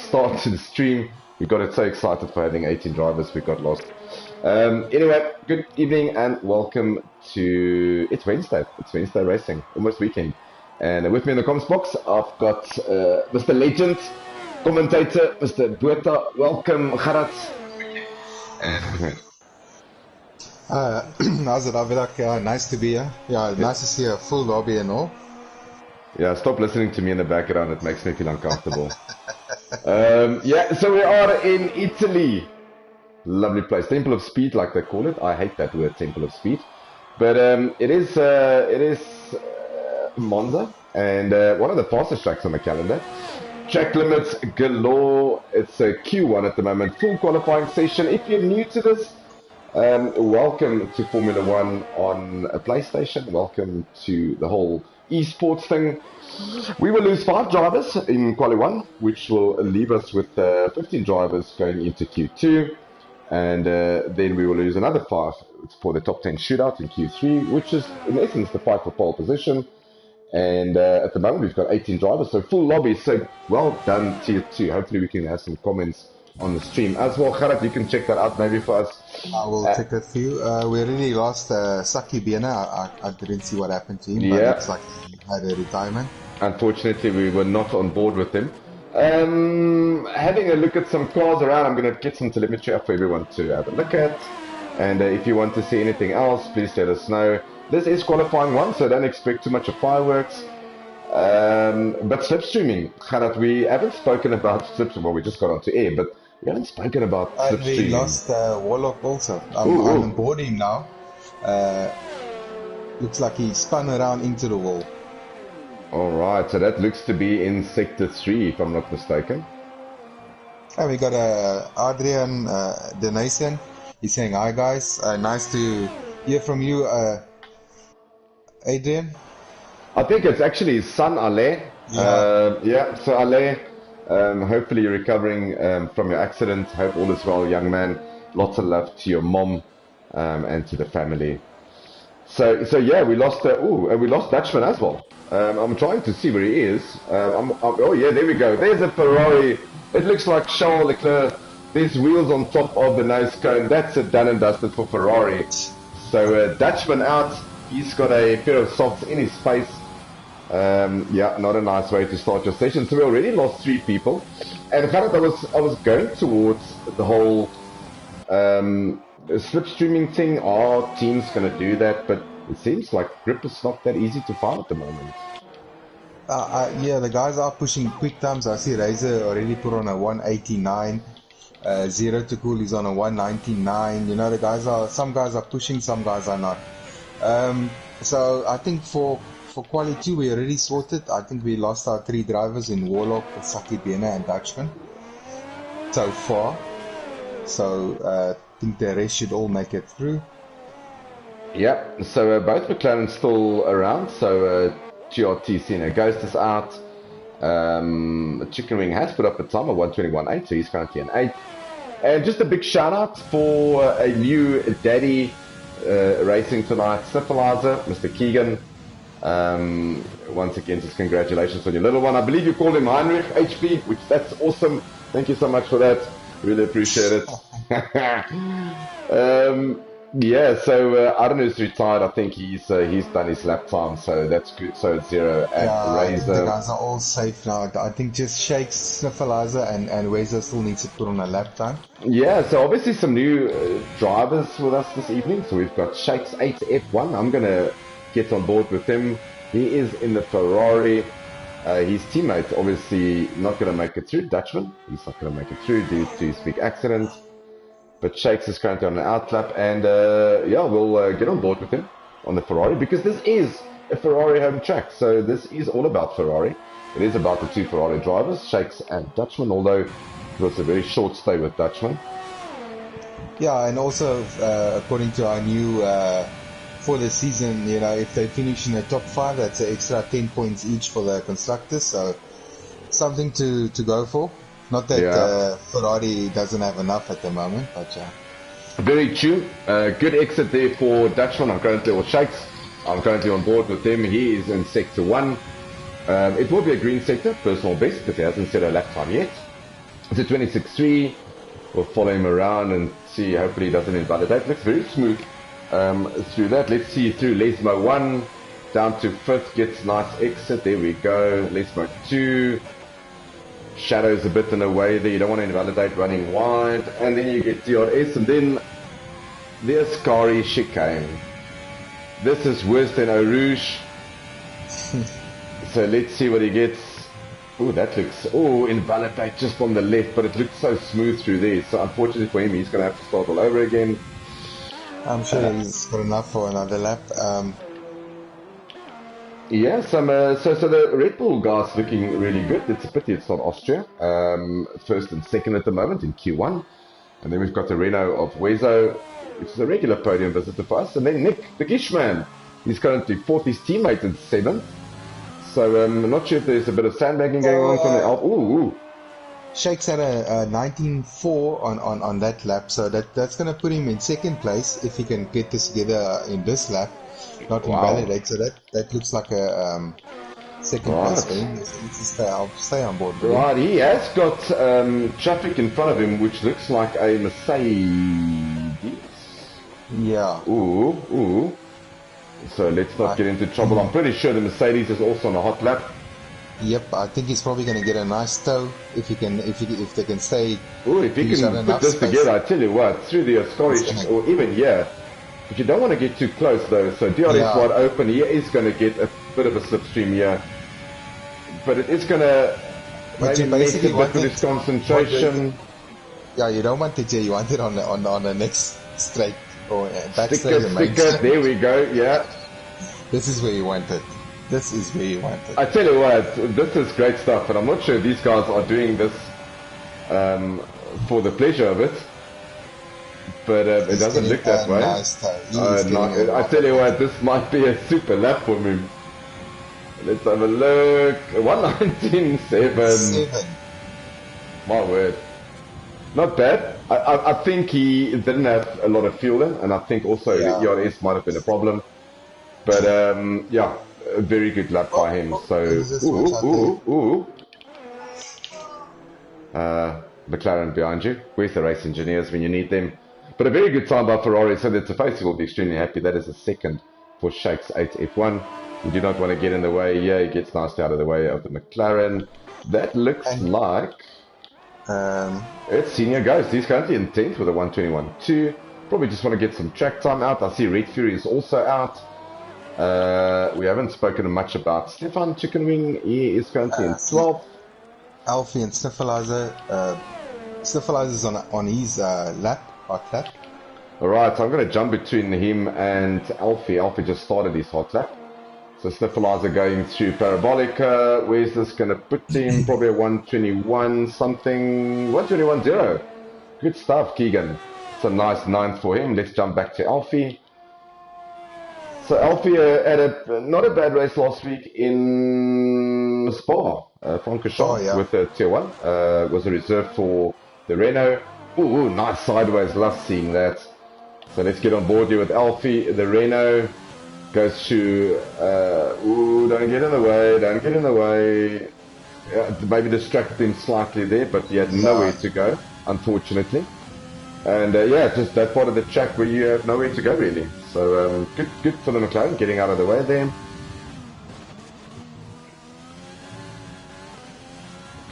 start to the stream. We got so excited for having 18 drivers, we got lost. Anyway, good evening and welcome to... It's Wednesday racing, almost weekend. And with me in the comments box, I've got Mr. Legend, commentator, Mr. Bueta. Welcome, Gerard. How's it, Avidak? Yeah, nice to be here. Yeah, nice to see a full lobby and all. Yeah, stop listening to me in the background. It makes me feel uncomfortable. Yeah, so we are in Italy. Lovely place. Temple of Speed, like they call it. I hate that word, Temple of Speed. But it is Monza, and one of the fastest tracks on the calendar. Track limits galore. It's a Q1 at the moment. Full qualifying session. If you're new to this, welcome to Formula One on a PlayStation. Welcome to the whole esports thing. We will lose 5 drivers in Quali 1, which will leave us with 15 drivers going into Q2. And then we will lose another 5 for the top 10 shootout in Q3, which is in essence the fight for pole position. And at the moment we've got 18 drivers, so full lobby. So well done, Tier 2. Hopefully we can have some comments on the stream as well. Gerard, you can check that out maybe for us. I will check that for you. We already lost Saki Biena. I didn't see what happened to him, but yeah. it's like he had a retirement. Unfortunately, we were not on board with him. Having a look at some cars around, I'm going to get some telemetry up for everyone to have a look at. And if you want to see anything else, please let us know. This is qualifying 1, so don't expect too much of fireworks. But slipstreaming, Gerard, we haven't spoken about slipstreaming. Well, we just got onto air, but we haven't spoken about slipstreaming. We lost Warlock also. I'm on board him now. Looks like he spun around into the wall. Alright, so that looks to be in Sector 3, if I'm not mistaken. And we got Adrian Denisian. He's saying, hi guys, nice to hear from you, Adrian. I think it's actually his son, Ale. Yeah, so Ale, hopefully you're recovering from your accident. Hope all is well, young man. Lots of love to your mom and to the family. So yeah, we lost we lost Dutchman as well. I'm trying to see where he is. Oh yeah, there we go. There's a Ferrari. It looks like Charles Leclerc. There's wheels on top of the nose cone. That's it, done and dusted for Ferrari. So Dutchman out. He's got a pair of socks in his face. Yeah, not a nice way to start your session. So we already lost 3 people. And in fact, I was going towards the whole slipstreaming thing. Our team's going to do that, but it seems like grip is not that easy to find at the moment. Yeah, the guys are pushing quick times. I see Razor already put on a 189. Zero to Cool is on a 199. You know, some guys are pushing, some guys are not. So I think for Quali 2 we already sorted. I think we lost our 3 drivers in Warlock, Saki Biena and Dutchman so far. So I think the rest should all make it through. Yeah, so both McLaren still around. So GRT Cena Ghost is out. Chicken Wing has put up a time of 121.8, so he's currently an 8. And just a big shout out for a new daddy racing tonight, Syphilizer, Mr. Keegan. Once again, just congratulations on your little one. I believe you called him Heinrich HP, which that's awesome. Thank you so much for that. Really appreciate it. Yeah, so I don't know who's retired. I think he's done his lap time, so that's good. So it's 0 at Razor. The guys are all safe now. I think just Shakes, Sniffalizer, and Razor still needs to put on a lap time. Yeah, so obviously some new drivers with us this evening. So we've got Shakes 8F1. I'm gonna get on board with him. He is in the Ferrari. His teammate obviously not gonna make it through. Dutchman, he's not gonna make it through due to his big accident. But Shakes is currently on an outlap, and yeah, we'll get on board with him on the Ferrari, because this is a Ferrari home track. So this is all about Ferrari. It is about the 2 Ferrari drivers, Shakes and Dutchman, although it was a very short stay with Dutchman. Yeah, and also according to our new for the season, you know, if they finish in the top 5, that's an extra 10 points each for the constructors. So something to go for. Not that Ferrari doesn't have enough at the moment, but very true. Good exit there for Dutchman. I'm currently with Shakes. I'm currently on board with him. He is in Sector 1. It will be a green sector, personal best, because he hasn't set a lap time yet. It's a 26.3. We'll follow him around and see. Hopefully he doesn't invalidate. Looks very smooth through that. Let's see through Lesmo 1 down to 5th. Gets nice exit. There we go. Lesmo 2. Shadows a bit in a way there. You don't want to invalidate running wide. And then you get DRS. And then the Ascari chicane. This is worse than Eau Rouge. So let's see what he gets. Oh, that looks... Oh, invalidate just on the left, but it looks so smooth through there. So unfortunately for him, he's going to have to start all over again. I'm sure he's got enough for another lap. Yeah, so the Red Bull guys looking really good. It's a pity it's not Austria. First and second at the moment in Q1. And then we've got the Renault of Wezo, which is a regular podium visitor for us. And then Nick, the Gishman, he's currently 4th, his teammate in 7th. So I'm not sure if there's a bit of sandbagging going on from the Alp. Ooh. Shakes had a 19.4 on that lap, so that's going to put him in 2nd place if he can get this together in this lap, not invalidate. So that looks like a 2nd place for him. Let's stay on board. Right, he has got traffic in front of him, which looks like a Mercedes. Yeah. Ooh. So let's not get into trouble. I'm pretty sure the Mercedes is also on a hot lap. Yep, I think he's probably going to get a nice tow if they can stay. Oh, if he can put this together, I tell you what, through the Scottish or even here, but you don't want to get too close though. So DRS wide open, he is going to get a bit of a slipstream here, but it is going to maybe mess a bit with his concentration. You don't want it here. You want it on the next straight or back sticker. There we go. Yeah, this is where you want it. This is where you want it. I tell you what, this is great stuff, and I'm not sure these guys are doing this for the pleasure of it, but it doesn't look that way. Nice I tell you what, this might be a super lap for him. Let's have a look. 119.7. My word. Not bad. I think he didn't have a lot of fuel in, and I think also the ERS might have been a problem. But yeah, a very good lap by him. So, McLaren behind you. Where's the race engineers when you need them? But a very good time by Ferrari, so that Tafasi will be extremely happy. That is a 2nd for Shakes 8 F1. You do not want to get in the way. Yeah, he gets nicely out of the way of the McLaren. That looks like it's Senior Ghost. He's currently in 10th with a 121.2. Probably just want to get some track time out. I see Red Fury is also out. We haven't spoken much about Stefan Chicken Wing. He is currently in 12th. Alfie and Sniffleizer. Sniffleizer's on his hot lap. Alright, so I'm going to jump between him and Alfie. Alfie just started his hot lap. So Sniffleizer going through Parabolica. Where's this going to put him? Probably a 121 something. 121.0. Good stuff, Keegan. It's a nice 9th for him. Let's jump back to Alfie. So Alfie had not a bad race last week in Spa, Francorchamps with the Tier 1. Was a reserve for the Renault. Ooh, nice sideways. Love seeing that. So let's get on board here with Alfie. The Renault goes to... don't get in the way. Maybe distracted him slightly there, but he had nowhere to go, unfortunately. And just that part of the track where you have nowhere to go really. So good for the McLaren getting out of the way there.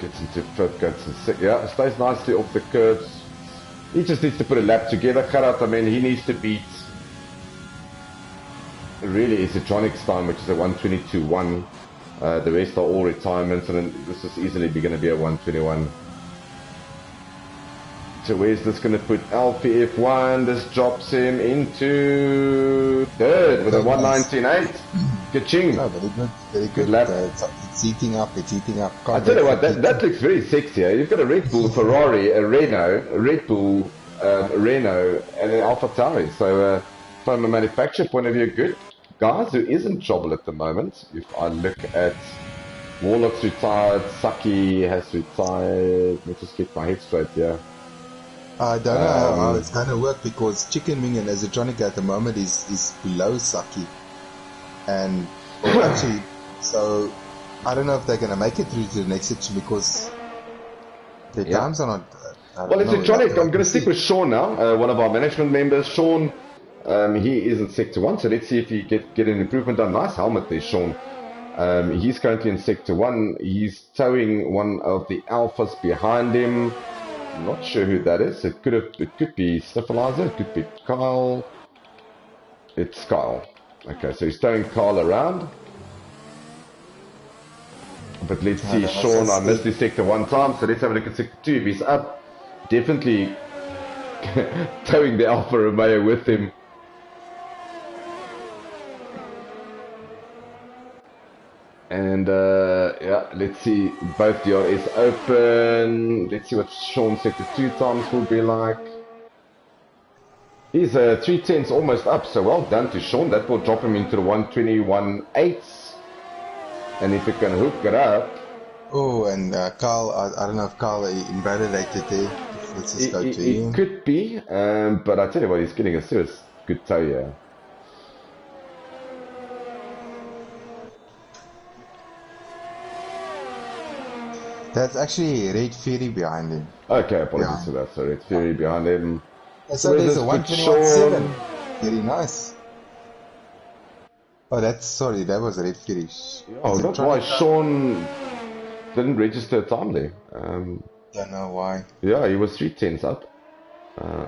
Gets into 5th, goes to 6th. Yeah, stays nicely off the curves. He just needs to put a lap together. Karat, I mean, he needs to beat really Isatronics time, which is a 122.1. The rest are all retirements, and then this is easily going to be a 121. So where's this going to put Alfie F1? This drops him into 3rd with a 119.8. Ka-ching. No, very good lap. It's heating up. I tell you what, that looks very sexy. You've got a Red Bull, Ferrari, a Renault, a Red Bull, Renault, and an AlphaTauri. So from a manufacturer point of view, good. Guys who is in trouble at the moment, if I look at Warlock's retired, Saki has retired. Let me just get my head straight here. I don't know how it's going to work because Chicken Wing and Azatronic at the moment is below Saki. And actually, so I don't know if they're going to make it through to the next section because The Yeah. times are not. I Well, don't it's know. electronic. Like I'm going to see. stick with Sean now, one of our management members. Sean, he is in Sector 1, so let's see if he get an improvement done. Nice helmet there, Sean. He's currently in Sector 1. He's towing one of the alphas behind him. Not sure who that is. It could be Sniffleizer, it could be Kyle. It's Kyle. Okay, so he's towing Kyle around. But let's see, That was Sean, I just missed his Sector 1 time, so let's have a look at Sector 2. If he's up, definitely towing the Alfa Romeo with him. And yeah, let's see, both DRS open. Let's see what Sean's Sector 2 times will be like. He's 3/10 almost up, so well done to Sean. That will drop him into the 121.8. And if he can hook it up. Oh, and Carl, I don't know if Carl invalidated there. Let's just go to him. It could be, but I tell you what, he's getting a serious good tow here. That's actually Red Fury behind him. Okay, apologies for that. So Red Fury behind him. So there's a 121.7. Very nice. Oh, sorry, that was Red Fury. Oh, not why Sean didn't register a time there. Don't know why. Yeah, he was 3/10 up.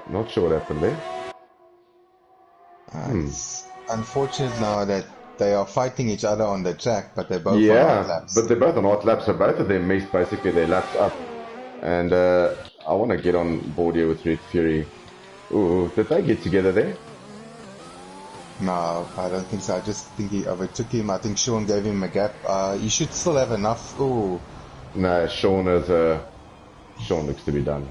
Not sure what happened there. It's unfortunate now that they are fighting each other on the track, but they're both on hot laps. But they're both on hot laps, so both of them missed basically their laps up. And I want to get on board here with Red Fury. Ooh, did they get together there? No, I don't think so. I just think he overtook him. I think Sean gave him a gap. He should still have enough. Ooh. No, Sean looks to be done.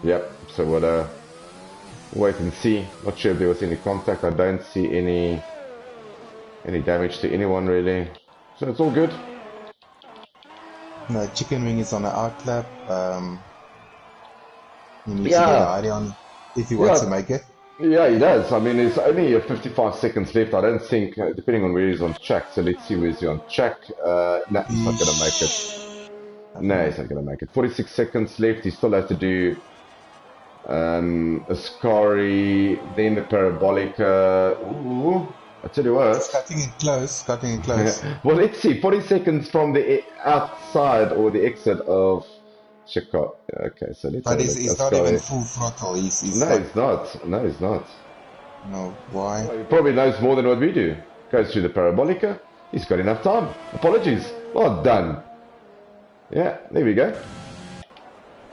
Yep, so we'll wait and see. Not sure if there was any contact. I don't see any damage to anyone really. So it's all good. No, Chicken Wing is on an outlap. He needs to get a hurry on if he wants to make it. Yeah, he does. I mean, it's only 55 seconds left. I don't think, depending on where he's on track. So let's see where he's on track. No, he's not going to make it. No, he's not going to make it. 46 seconds left. He still has to do a Scary, then the Parabolica. Ooh, I tell you what. It's cutting it close. Well, let's see. 40 seconds from the outside or the exit of Chicago. Okay, so let's. But he's not even full throttle. He's no, he's not. No, he's not. No, why? Well, he probably knows more than what we do. Goes through the Parabolica. He's got enough time. Apologies. Well done. Yeah, there we go.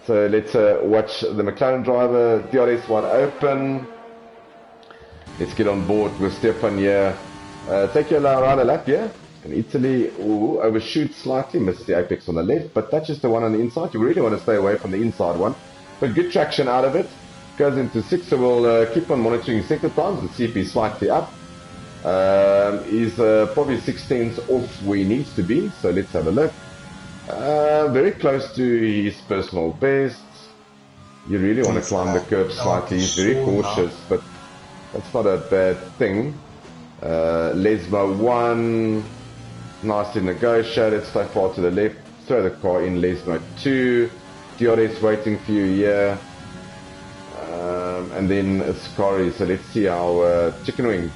So let's watch the McLaren driver, DRS1 open. Let's get on board with Stefan here. Take you around a lap here. In Italy, overshoot slightly, misses the apex on the left, but that's just the one on the inside. You really want to stay away from the inside one. But good traction out of it. Goes into 6, so we'll keep on monitoring his sector times and see if he's slightly up. He's probably 6/10 off where he needs to be, so let's have a look. Very close to his personal best. You really want to climb the curb slightly. He's very cautious, but that's not a bad thing. Lesmo 1, nicely negotiated, stay far to the left, throw the car in. Lesmo 2, DRS waiting for you here. And then Scary, so let's see how Chicken Wing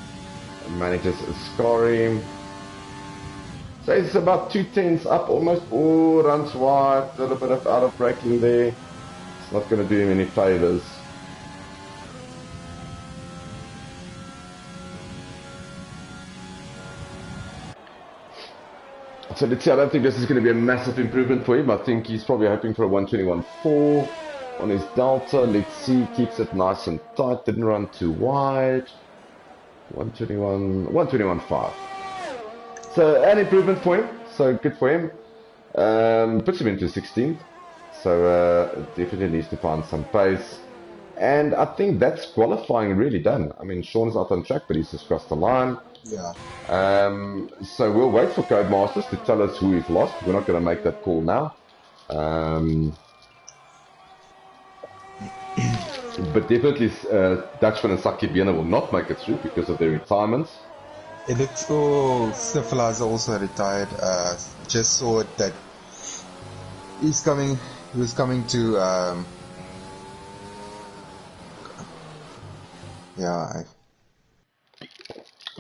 manages Scary. So it's about 2/10 up almost. Oh, runs wide, a little bit of out of braking there. It's not going to do him any favors. So let's see, I don't think this is going to be a massive improvement for him. I think he's probably hoping for a 121.4 on his Delta. Let's see, keeps it nice and tight, didn't run too wide. 121.5. So an improvement for him, so good for him. Puts him into 16th, so definitely needs to find some pace. And I think that's qualifying really done. I mean, Sean's out on track, but he's just crossed the line. Yeah. So we'll wait for Codemasters to tell us who we've lost. We're not going to make that call now. But definitely Dutchman and Saki Biena will not make it through because of their retirements. It looks, Sniffleizer also retired. Just saw it that He's coming. He was coming to. Yeah.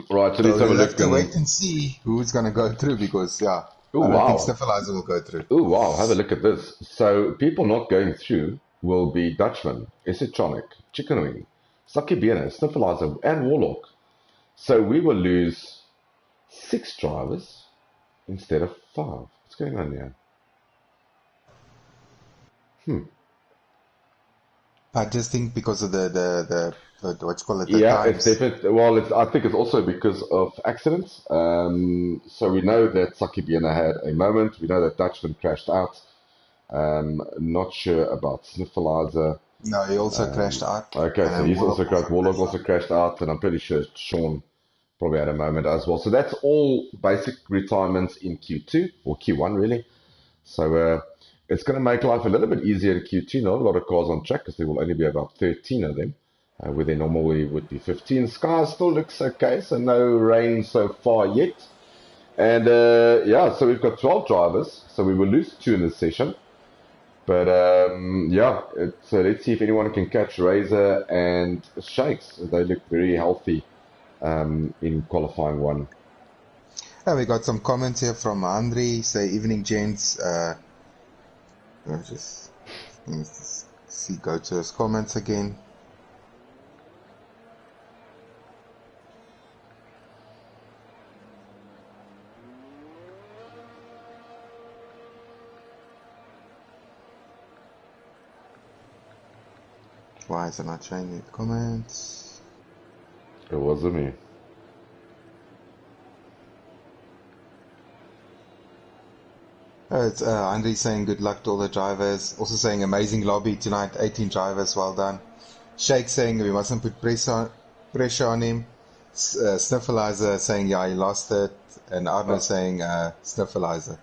Right, so let's have a We'll look. have to wait and see who's gonna go through because I don't think Stefanizer will go through. Oh wow, have a look at this. So people not going through will be Dutchman, Esotronic, Chicken Wing, Saki Biene, Sniffleizer, and Warlock. So we will lose 6 drivers instead of 5. What's going on here? I just think because of the what you call it, the Yeah, times. it's definitely. Well, I think it's also because of accidents. So we know that Saki Biene had a moment. We know that Dutchman crashed out. Not sure about Sniffleizer. No, he also crashed out. Okay, And so then he's also crashed. Warlock also crashed out, and I'm pretty sure Sean probably had a moment as well. So that's all basic retirements in Q2 or Q1 really. So it's going to make life a little bit easier in Q2. Not a lot of cars on track because there will only be about 13 of them, where there normally would be 15. Sky still looks okay, so no rain so far yet. And yeah, so we've got 12 drivers, so we will lose 2 in this session. But yeah, so let's see if anyone can catch Razor and Shakes. They look very healthy in qualifying 1. And we got some comments here from Andre. Say, evening, gents. Let me just see, go to his comments again. Why is it not showing me the comments? It wasn't me. It's Andre saying good luck to all the drivers. Also saying amazing lobby tonight, 18 drivers, well done. Shake saying we mustn't put pressure on him. Sniffleizer saying yeah, he lost it. And Arno saying Sniffleizer.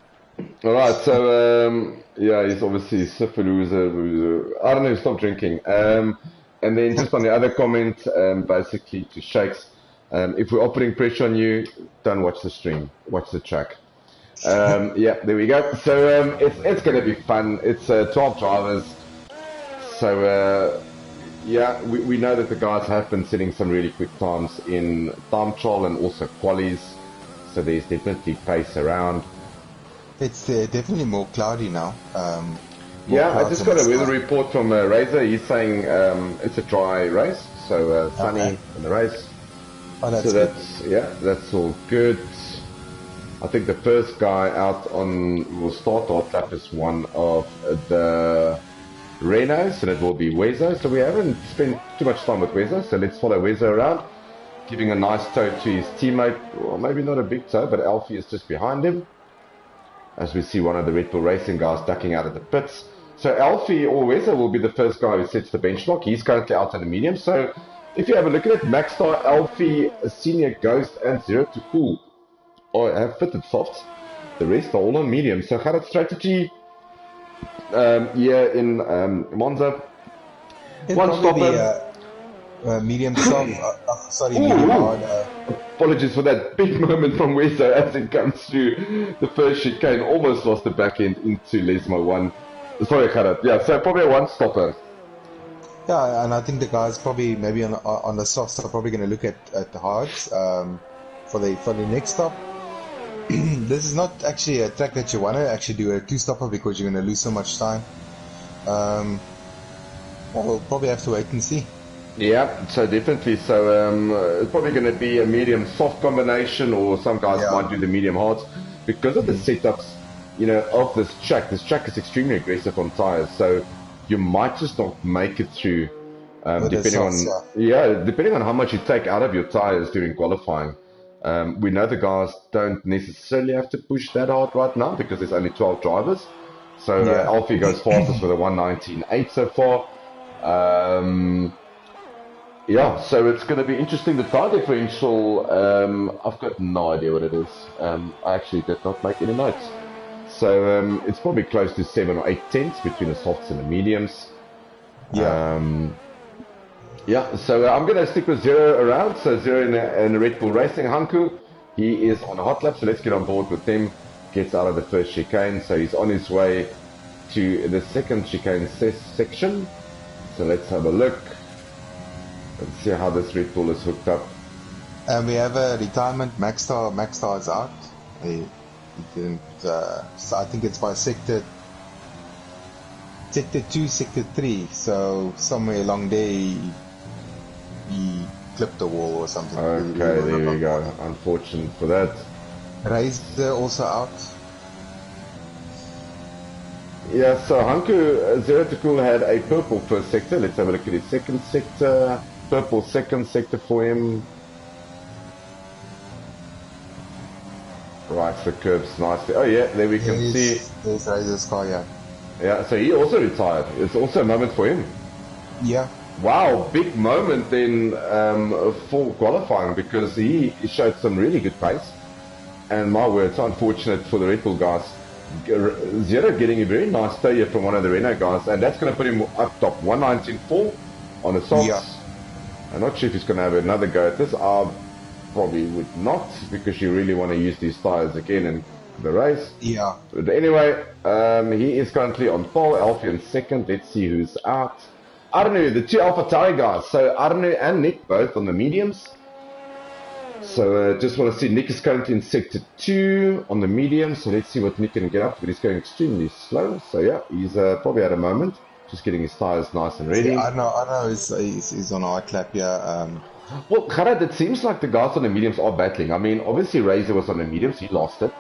Alright, so yeah, he's obviously Sniffleizer. Arno, stop drinking. And then just on the other comment, basically to Shakes, if we're putting pressure on you, don't watch the stream, watch the track. Yeah, there we go. So it's going to be fun. It's 12 drivers. So yeah, we know that the guys have been setting some really quick times in time trial and also qualies. So there's definitely pace around. It's definitely more cloudy now. Yeah, I just got a weather report from Razor. He's saying it's a dry race, so sunny in the race. Oh, that's so good. that's all good. I think the first guy out will start our lap is one of the Renaults, and it will be Wezo. So we haven't spent too much time with Wezo, so let's follow Wezo around, giving a nice toe to his teammate. Well, maybe not a big toe, but Alfie is just behind him. As we see one of the Red Bull Racing guys ducking out of the pits. So Alfie or Wezo will be the first guy who sets the benchmark. He's currently out in the medium. So if you have a look at it, Maxstar, Alfie, Senior Ghost, and Zero to Cool have fitted softs. The rest are all on medium. So Gerard's strategy here in Monza. One stopper. Medium soft. Sorry, medium hard. Apologies for that big moment from Wezo as it comes through the first chicane. Almost lost the back end into Lesmo 1. Sorry, Gerard. Yeah, so probably a one stopper. Yeah, and I think the guys probably maybe on the softs are probably going to look at the hards for the next stop. This is not actually a track that you want to actually do a 2-stopper because you're going to lose so much time. Well, we'll probably have to wait and see. Yeah, so definitely. So it's probably going to be a medium soft combination, or some guys might do the medium hards because of the setups, of this track. This track is extremely aggressive on tires, so you might just not make it through, depending on how much you take out of your tires during qualifying. We know the guys don't necessarily have to push that hard right now because there's only 12 drivers. So Alfie goes fastest with a 1:19.8 so far. Yeah, so it's going to be interesting. The tire differential, I've got no idea what it is. I actually did not make any notes. So it's probably close to 7 or 8 tenths between the softs and the mediums. Yeah, so I'm going to stick with Zero around. So Zero in the Red Bull Racing. Hanku, he is on a hot lap, so let's get on board with him. Gets out of the first chicane, so he's on his way to the second chicane section. So let's have a look and see how this Red Bull is hooked up. And we have a retirement. Maxstar is out. He didn't. So I think it's by sector 2, sector 3. So somewhere along there, he clipped the wall or something. Okay, there we go. Unfortunate for that. Razor also out. Yeah, so Hanku Zero to Cool had a purple first sector. Let's have a look at his second sector. Purple second sector for him. Right, the curves nicely. Oh yeah, there we can see. There's Razor's car, yeah. Yeah, so he also retired. It's also a moment for him. Yeah. Wow, big moment then for qualifying, because he showed some really good pace. And my word, it's unfortunate for the Red Bull guys. Zero getting a very nice tow here from one of the Renault guys, and that's going to put him up top 119.4 on the softs. Yeah. I'm not sure if he's going to have another go at this. I probably would not, because you really want to use these tires again in the race. Yeah. But anyway, he is currently on pole, Alfie in second. Let's see who's out. Arnu, the two AlphaTauri guys. So Arnu and Nick both on the mediums. So just want to see, Nick is currently in sector 2 on the medium. So let's see what Nick can get up, but he's going extremely slow. So yeah, he's probably at a moment, just getting his tires nice and ready. Yeah, I know he's on a hot lap, yeah. Well, Gerard, it seems like the guys on the mediums are battling. I mean, obviously Razor was on the mediums, he lost it.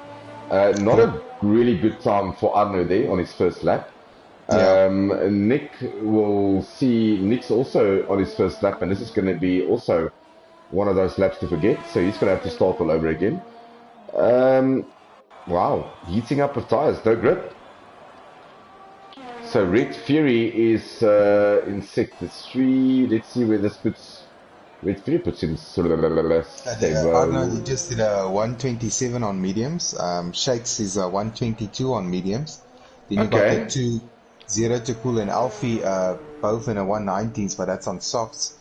Not a really good time for Arno there on his first lap. Yeah. Nick will see, Nick's also on his first lap, and this is going to be also one of those laps to forget, so he's going to have to start all over again. Wow, heating up with tires, no grip. So Red Fury is in sector 3. Let's see where this puts. Red Fury puts him sort of Arno, he just did a 127 on mediums. Shakes is a 122 on mediums. Then you got the two Zero to Cool and Alfie, both in a 119s, but that's on softs.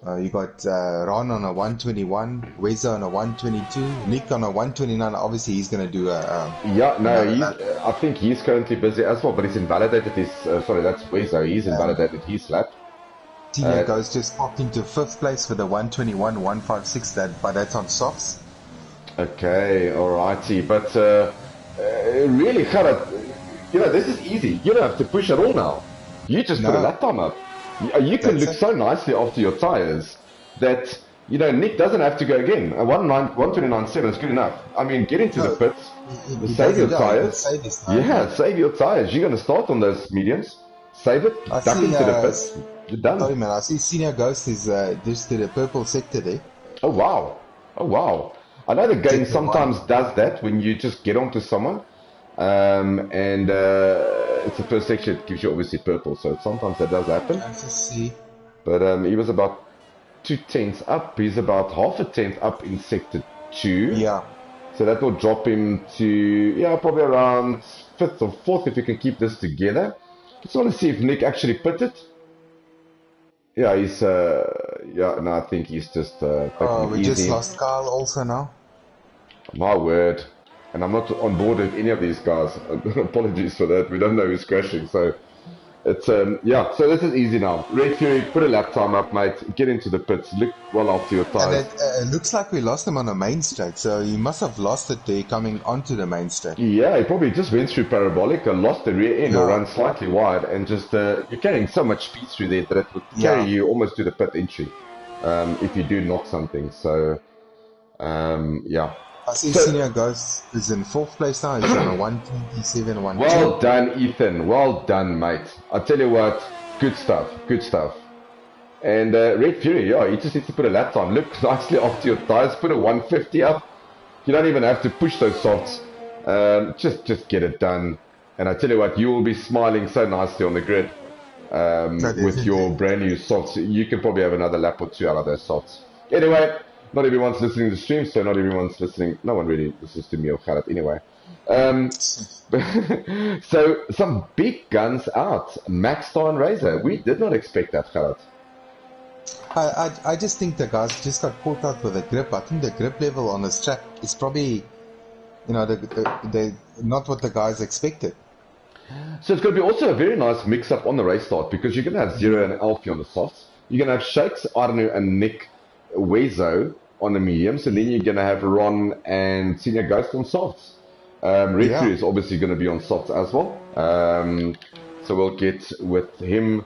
You got Ron on a 121, Weza on a 122, Nick on a 129. Obviously, he's going to do a. Yeah, no, I think he's currently busy as well, but he's invalidated his. Sorry, that's Weza. He's invalidated his lap. Tina goes just popped into 5th place for the 121, 156, but that's on softs. Okay, alrighty. But really, Gerard, this is easy. You don't have to push at all now. You just put a lap time up. You can look so nicely after your tires that, Nick doesn't have to go again. A 129.7 is good enough. I mean, get into the pits, save your tires. Yeah, save your tires. You're going to start on those mediums, save it, duck into the pits. You're done. Sorry, man. I see Senior Ghost is just did a purple sector there. Oh, wow. I know the game sometimes does that when you just get onto someone. And it's the first section, it gives you obviously purple, so sometimes that does happen. I see. But he was about 2/10 up. He's about half a tenth up in sector 2. Yeah. So that will drop him to, probably around 5th or 4th if we can keep this together. Just want to see if Nick actually pitted. Yeah, he's, I think he's just taking we it just easy. lost Carl also now. My word. And I'm not on board with any of these guys. Apologies for that. We don't know who's crashing. So it's so this is easy now. Red Fury, put a lap time up, mate. Get into the pits. Look well after your tires. And it looks like we lost him on the main straight. So he must have lost it there coming onto the main straight. Yeah, he probably just went through parabolic and lost the rear end or run slightly wide, and just you're carrying so much speed through there that it would carry you almost to the pit entry if you do knock something. So I see Senior Ghost is in 4th place now. He's on a 127, 1. Well done, Ethan. Well done, mate. I tell you what, good stuff. And Red Fury, he just needs to put a lap time. Look nicely after your tires. Put a 150 up. You don't even have to push those softs. Just get it done. And I tell you what, you will be smiling so nicely on the grid with your brand new softs. You can probably have another lap or two out of those softs. Anyway. Not everyone's listening to the stream, so not everyone's listening. No one really listens to me or Gerard anyway. So some big guns out. Maxstar and Razor. We did not expect that, Gerard. I just think the guys just got caught out with the grip. I think the grip level on this track is probably, the not what the guys expected. So it's going to be also a very nice mix-up on the race start because you're going to have Zero and Alfie on the softs. You're going to have Shakes, Arno, and Nick Wezo on the mediums, and then you're going to have Ron and Senior Ghost on softs. Red Yeah. Fury is obviously going to be on softs as well. So we'll get with him.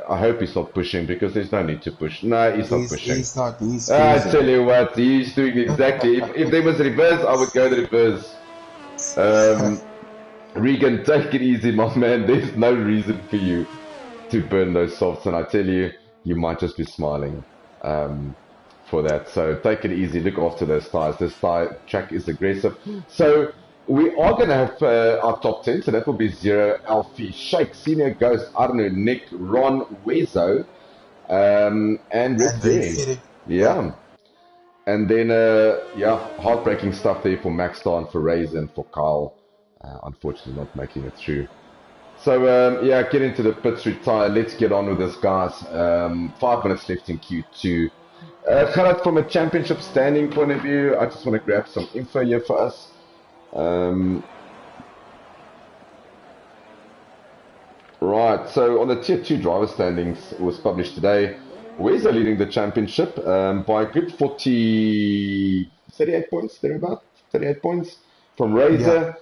I hope he's not pushing because there's no need to push. No, he's not pushing. He's not, he's I tell cruising. you what, he's doing exactly. If there was reverse, I would go the reverse. Um, Regan, take it easy, my man. There's no reason for you to burn those softs, and I tell you, you might just be smiling for that. So take it easy. Look after those tires. This tire track is aggressive. So we are going to have our top 10. So that will be Zero, Alfie, Shake, Senior Ghost, Arno, Nick, Ron, Wezo, and Red And Red Fury. Fury. Yeah. And then, yeah, heartbreaking stuff there for Max Star and for Raisin and for Kyle. Unfortunately, not making it through. So, yeah, get into the pits retire. Let's get on with this, guys. 5 minutes left in Q2. Gerard, from a championship standing point of view, I just want to grab some info here for us. Right, so on the Tier 2 driver standings was published today. Wezo leading the championship by a good 38 points, thereabout, 38 points from Yeah. Razor.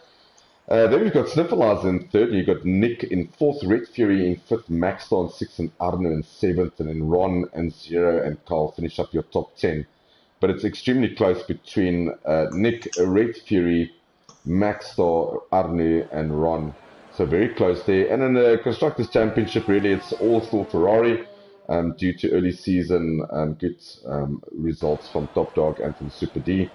Then we've got Sniffleizer in third. You've got Nick in fourth, Red Fury in fifth, Maxstar in sixth, and Arno in seventh. And then Ron and Zero and Carl finish up your top 10. But it's extremely close between Nick, Red Fury, Maxstar, Arno, and Ron. So very close there. And in the Constructors' Championship, really, it's all still Ferrari due to early season good results from Top Dog and from Super D.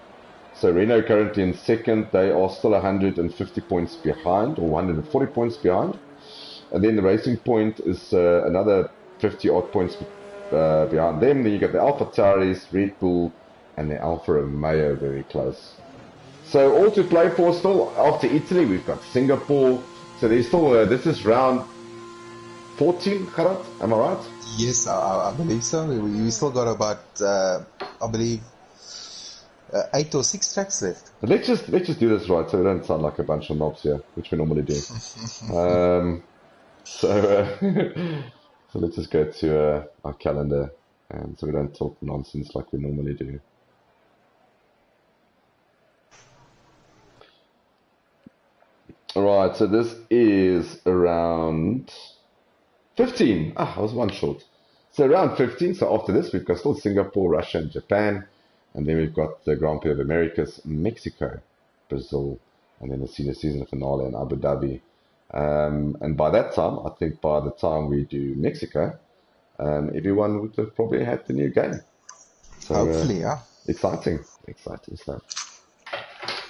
So Renault currently in second. They are still 150 points behind, or 140 points behind. And then the Racing Point is another 50 odd points behind them. Then you got the Alpha Tauris, Red Bull, and the Alfa Romeo very close. So all to play for still. After Italy, we've got Singapore. So there's still, this is round 14, Gerard, am I right? Yes, I believe so. We still got about, I believe, 8 or 6 tracks left. But let's just do this right, so we don't sound like a bunch of knobs here, which we normally do. So so let's just go to our calendar, and so we don't talk nonsense like we normally do. All right, so this is around 15. I was one short. So around 15. So after this, we've got still Singapore, Russia, and Japan. And then we've got the Grand Prix of Americas, Mexico, Brazil, and then the senior season finale in Abu Dhabi. And by that time, I think by the time we do Mexico, everyone would have probably had the new game. So Hopefully, yeah. exciting stuff.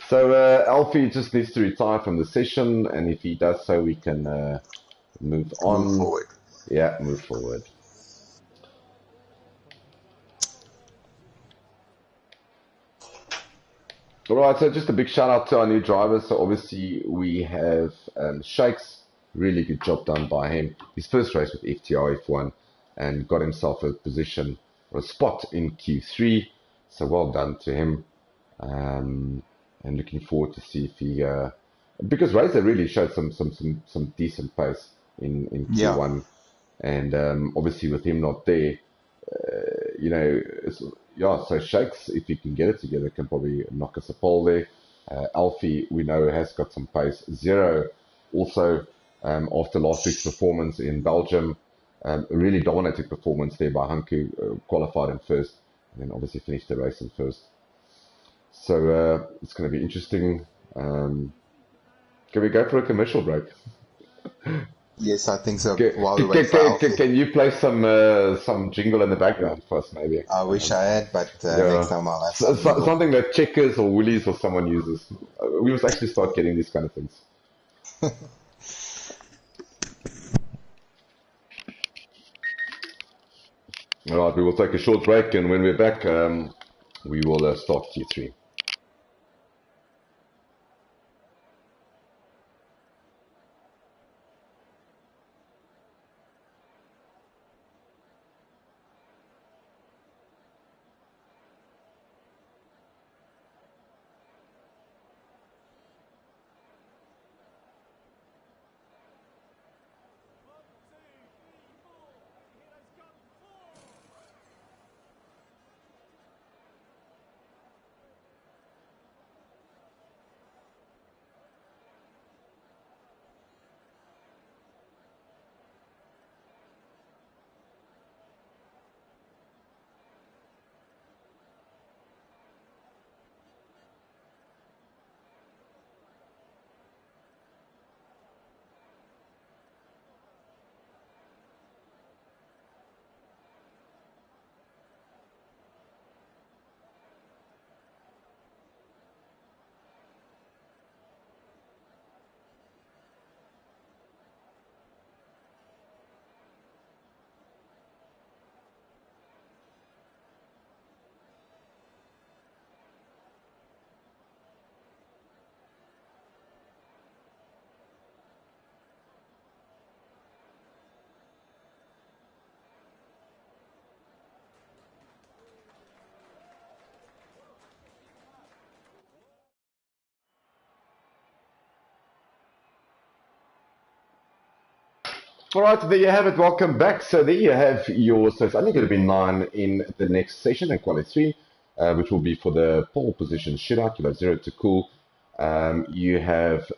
So Alfie just needs to retire from the session, and if he does so, we can move on. Move forward. Yeah, move forward. All right, so just a big shout out to our new drivers. So obviously we have Shakes, really good job done by him. His first race with FTRF1 and got himself a position or a spot in Q3. So well done to him. And looking forward to see if he, because Razor really showed some decent pace in Q1, and obviously with him not there, you know, yeah. So Shakes, if he can get it together, can probably knock us a pole there. Alfie, we know, has got some pace. Zero, also after last week's performance in Belgium, a really dominated performance there by Hanku, qualified in first, and then obviously finished the race in first. So it's going to be interesting. Can we go for a commercial break? Yes, I think so. Can, While we wait for Alfie. can you play some jingle in the background for us, maybe? I wish I had, but Yeah, next time I'll have some. something that Checkers or Woolies or someone uses. We must actually start getting these kind of things. All right, we will take a short break, and when we're back, we will start Q3. All right, there you have it. Welcome back. So there you have your. So it's only going to be 9 in the next session and quality 3, which will be for the pole position shootout. You have 0 to cool. You have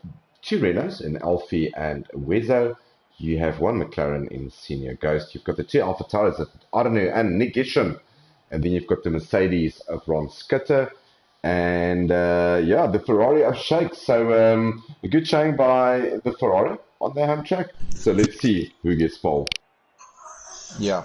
2 Renaults in Alfie and Wezo. You have 1 McLaren in Senior Ghost. You've got the 2 Alpha Tauras at Arnu and Nick Gisham. And then you've got the Mercedes of Ron Skutter. And yeah, the Ferrari of Shake. So a good showing by the Ferrari on their home track. So let's see who gets pole. Yeah.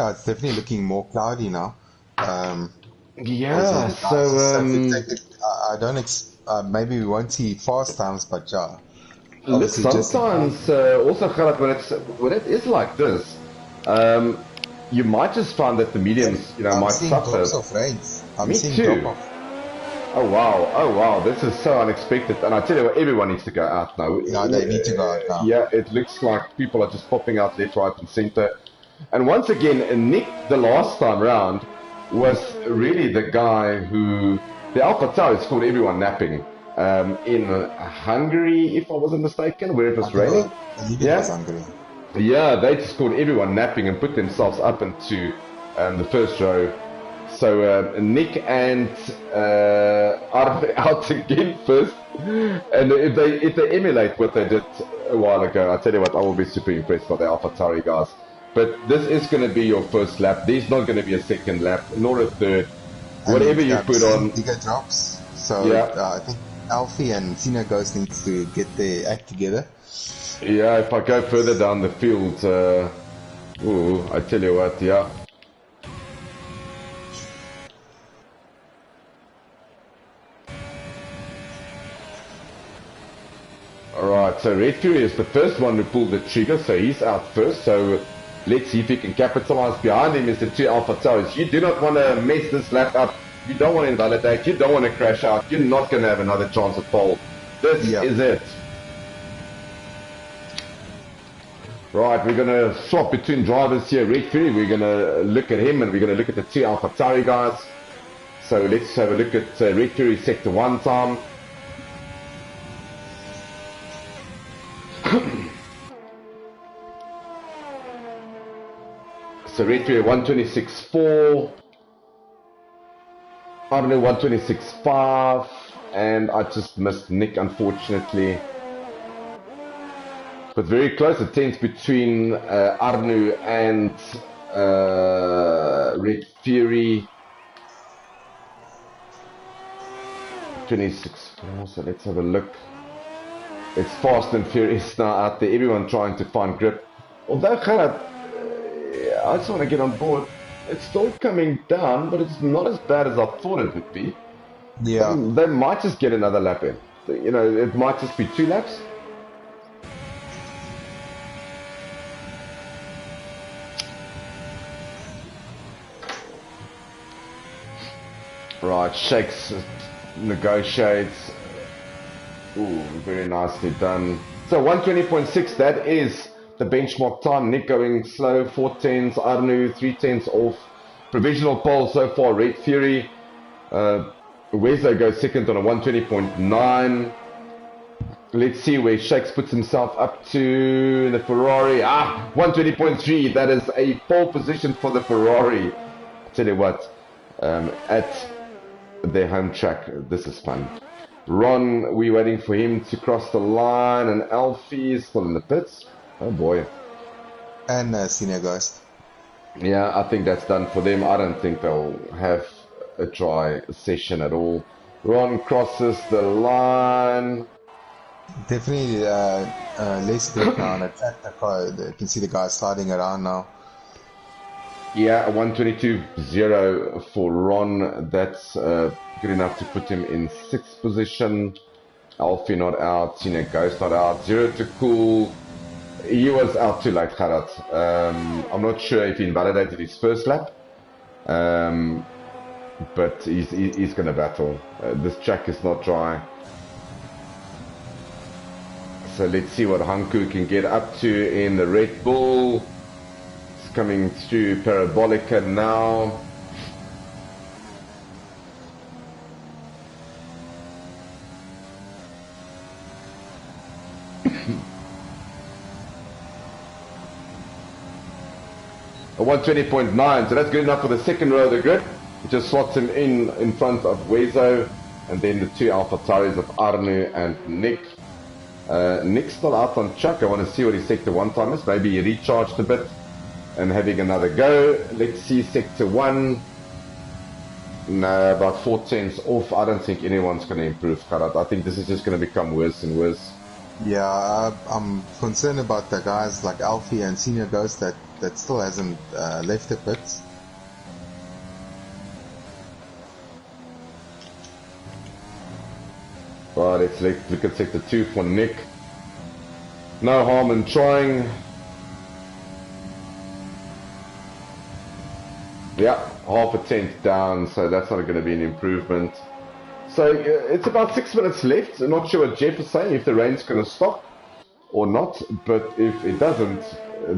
It's definitely looking more cloudy now. Yeah, I don't maybe we won't see fast times, but yeah. look, sometimes also when it is like this, you might just find that the mediums, might suffer. Drops of rains. Me too. Oh wow, this is so unexpected. And I tell you what, everyone needs to go out now. Yeah, they need to go out now. Yeah, it looks like people are just popping out left, right, and center. And once again, Nick, the last time round, was really the guy who the Alpha Tauras called everyone napping in Hungary, if I wasn't mistaken, where it was raining. I believe it was Hungary. Yeah, they just called everyone napping and put themselves up into the first row. So Nick and are out again first, and if they emulate what they did a while ago, I tell you what, I will be super impressed by the Alpha Tauri guys. But this is going to be your first lap. There's not going to be a second lap, nor a third. Whatever you put on. Bigger drops. So yeah. I think Alfie and Senior Ghost needs to get their act together. Yeah, if I go further down the field, I tell you what, yeah. Alright, so Red Fury is the first one to pull the trigger, so he's out first. So let's see if he can capitalize. Behind him is the 2 Alpha Tauras. You do not want to mess this lap up. You don't want to invalidate. You don't want to crash out. You're not going to have another chance at pole. This is it. Right, we're going to swap between drivers here. Red Fury, we're going to look at him and we're going to look at the 2 Alpha Tauri guys. So let's have a look at Red Fury sector 1 time. So Red Fury 126.4, Arnu 126.5, and I just missed Nick unfortunately. But very close, it tends between Arnu and Red Fury. 26.4, so let's have a look. It's fast and furious now out there, everyone trying to find grip. Although Gerard, I just want to get on board. It's still coming down, but it's not as bad as I thought it would be. Yeah. They might just get another lap in. It might just be 2 laps. Right, Shakes negotiates. Ooh, very nicely done. So 120.6, that is the benchmark time. Nick going slow, 4/10s, Arnu 3/10s off. Provisional pole so far, Red Fury. Wezo goes second on a 120.9. Let's see where Shakes puts himself up to the Ferrari. 120.3, that is a pole position for the Ferrari. I tell you what, at their home track, this is fun. Ron, we're waiting for him to cross the line, and Alfie is still in the pits. Oh boy. And Senior Ghost. Yeah, I think that's done for them. I don't think they'll have a dry session at all. Ron crosses the line. Definitely less grip now on the track. You can see the guy sliding around now. Yeah, a 122.0 for Ron. That's good enough to put him in 6th position. Alfie not out, Senior Ghost not out, Zero to Cool. He was out too late, Kharat. I'm not sure if he invalidated his first lap, but he's going to battle. This track is not dry. So let's see what Hanku can get up to in the Red Bull. It's coming through Parabolica now. A 120.9, so that's good enough for the second row of the grid. It just slots him in front of Wezo, and then the two AlphaTauris of Arnu and Nick. Nick's still out on track. I want to see what his Sector 1 time is. Maybe he recharged a bit and having another go. Let's see Sector 1. No, about 4 tenths off. I don't think anyone's going to improve, Karat. I think this is just going to become worse and worse. Yeah, I'm concerned about the guys like Alfie and Senior Ghost that still hasn't left the pits. Right, let's look at Sector 2 for Nick. No harm in trying. Yeah, half a tenth down, so that's not going to be an improvement. So it's about 6 minutes left. I'm not sure what Jeff is saying, if the rain's going to stop or not, but if it doesn't,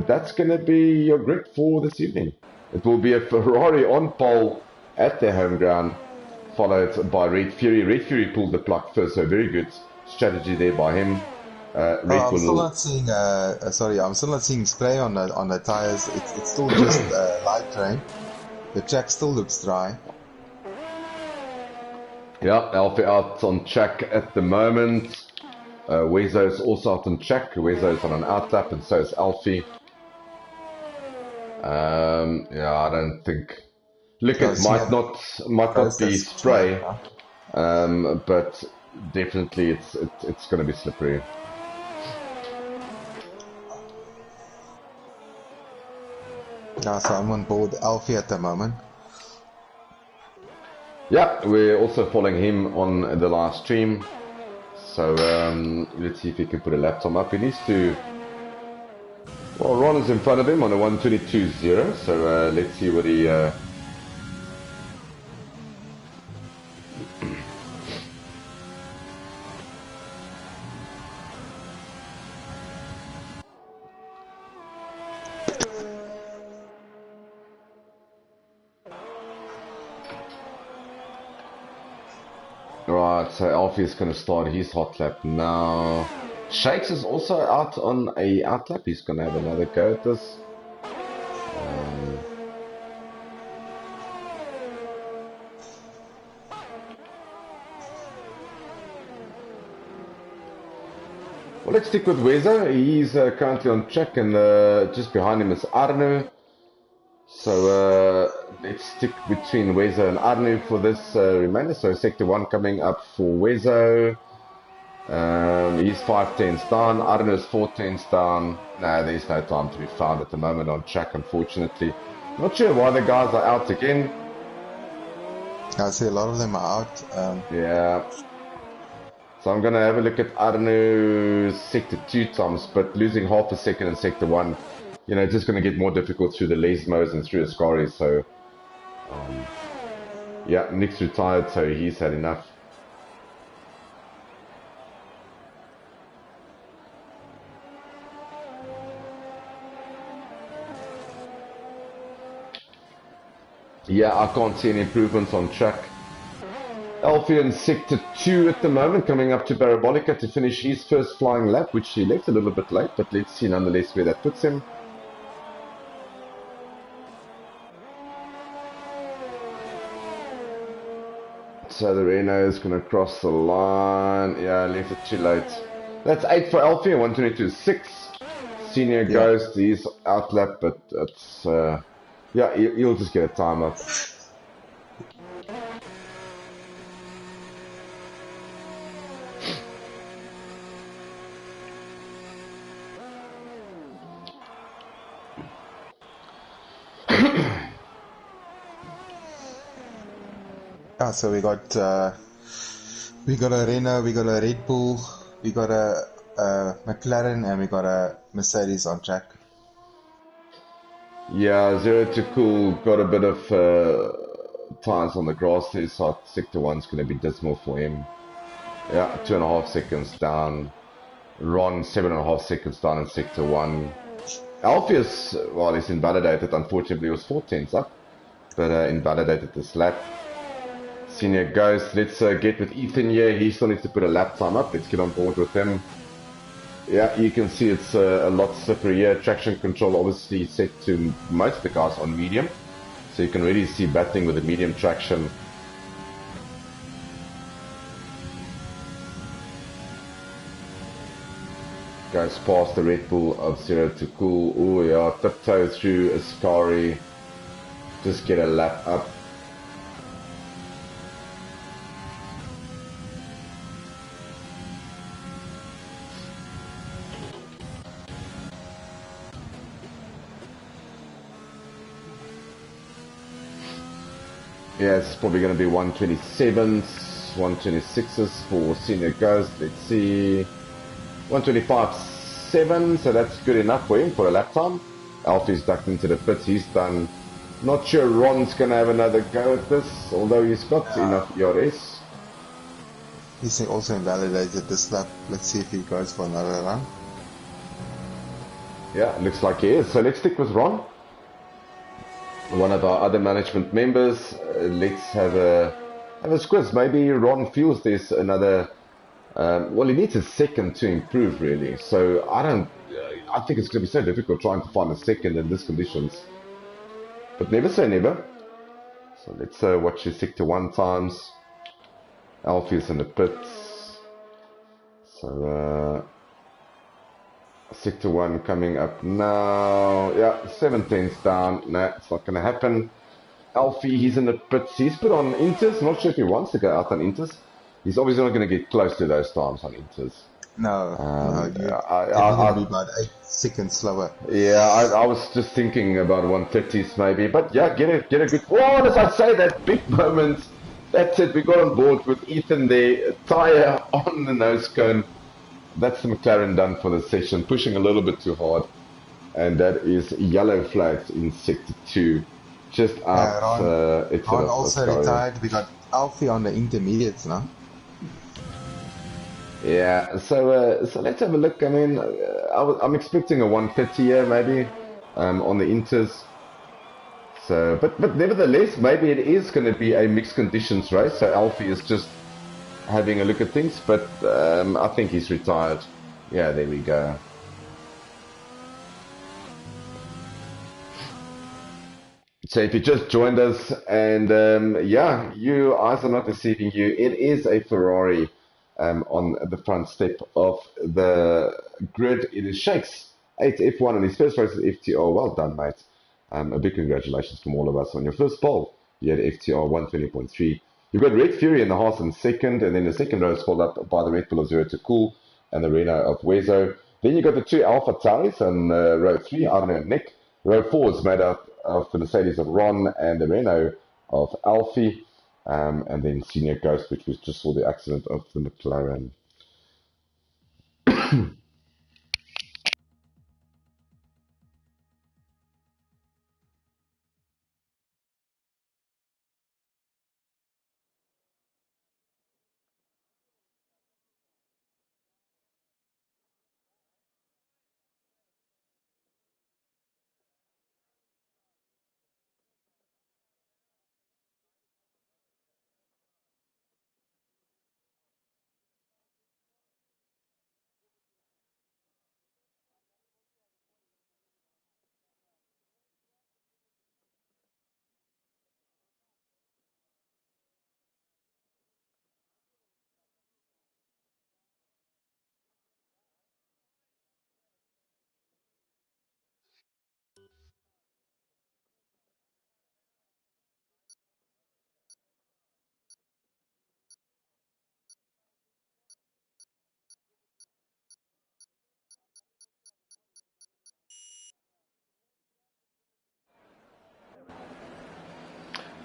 that's going to be your grid for this evening. It will be a Ferrari on pole at their home ground, followed by Red Fury. Red Fury pulled the plug first, so very good strategy there by him. I'm still not seeing. I'm still not seeing spray on the tires. It's still just light rain. The track still looks dry. Yeah, Alfie out on track at the moment. Wezo's also out on track. Wezo's on an out lap, and so is Alfie. Yeah, I don't think. Look, it might not be spray, but definitely it's going to be slippery. Yeah, so I'm on board Alfie at the moment. Yeah, we're also following him on the live stream. So let's see if he can put a lap time up. He needs to. Well, Ron is in front of him on a 122.0. So let's see what he. Right, so Alfie is going to start his hot lap now. Shakes is also out on a out lap. He's going to have another go at this. Well, let's stick with Wezo. He's currently on track, and just behind him is Arnu. So let's stick between Wezo and Arnu for this remainder. So Sector 1 coming up for Wezo. He's 5 tenths down. Arnu is 4 tenths down. No, there's no time to be found at the moment on track, unfortunately. Not sure why the guys are out again. I see a lot of them are out. Yeah. So I'm going to have a look at Arnu's Sector 2 times, but losing half a second in Sector 1, you know, it's just going to get more difficult through the Lesmos and through Ascari. So, yeah, Nick's retired, so he's had enough. Yeah, I can't see any improvements on track. Alfie in Sector 2 at the moment, coming up to Parabolica to finish his first flying lap, which he left a little bit late, but let's see nonetheless where that puts him. So the Renault is going to cross the line. Yeah, left it too late. That's 8 for Alfie, 122.6. Senior Ghost, he's out lap, but it's, yeah, he'll just get a time up. So we got We got a Renault, we got a Red Bull, we got a McLaren, and we got a Mercedes on track. Yeah, Zero to Cool got a bit of tires on the grass there, so Sector 1's going to be dismal for him. Yeah, 2.5 seconds down. Ron, 7.5 seconds down in Sector 1. Alpheus, well, he's invalidated, unfortunately, he was 4 tenths up, but invalidated this lap. Senior Ghost, let's get with Ethan here. He still needs to put a lap time up. Let's get on board with him. Yeah, you can see it's a lot slippery here. Traction control obviously set to most of the cars on medium. So you can really see battling with the medium traction. Goes past the Red Bull of Zero to Cool. Oh yeah, tiptoe through Ascari. Just get a lap up. Yeah, it's probably going to be 127s, 126s for Senior Ghost. Let's see. 125.7, so that's good enough for him for a lap time. Alfie's ducked into the pits. He's done. Not sure Ron's going to have another go at this, although he's got enough ERS. He's also invalidated this lap. Let's see if he goes for another run. Yeah, looks like he is. So let's stick with Ron, one of our other management members. Let's have a squiz. Maybe Ron feels there's another. Well, he needs a second to improve, really. So I think it's going to be so difficult trying to find a second in these conditions. But never say never. So let's watch his Sector 1 times. Alfie's in the pits. So Sector 1 coming up now. Yeah, 7 tenths down. No, it's not going to happen. Alfie, he's in the pits. He's put on inters. Not sure if he wants to go out on inters. He's obviously not going to get close to those times on inters. No, you're definitely going to be about 8 seconds slower. Yeah, I was just thinking about 130s maybe. But yeah, get a good... Oh, as I say, that big moment. That's it. We got on board with Ethan there. Tyre on the nose cone. That's the McLaren done for the session. Pushing a little bit too hard. And that is yellow flags in Sector 2. Just out. Ron also retired. We got Alfie on the intermediates now. Yeah, so let's have a look. I mean, I'm expecting a 130 here maybe on the inters. So, but nevertheless, maybe it is going to be a mixed conditions race. So Alfie is just having a look at things, but I think he's retired. Yeah, there we go. So if you just joined us, and yeah, you eyes are not deceiving you. It is a Ferrari on the front step of the grid. It is Shakes 8 F1 and his first race at FTR. Well done, mate. A big congratulations from all of us on your first pole. You had FTR 120.3. You've got Red Fury in the Haas in second, and then the second row is followed up by the Red Bull of Zero to Cool and the Renault of Wezo. Then you got the two Alpha Tauris on row 3, Arno and Nick. Row 4 is made up of the Mercedes of Ron and the Renault of Alfie. And then Senior Ghost, which was just saw the accident of the McLaren.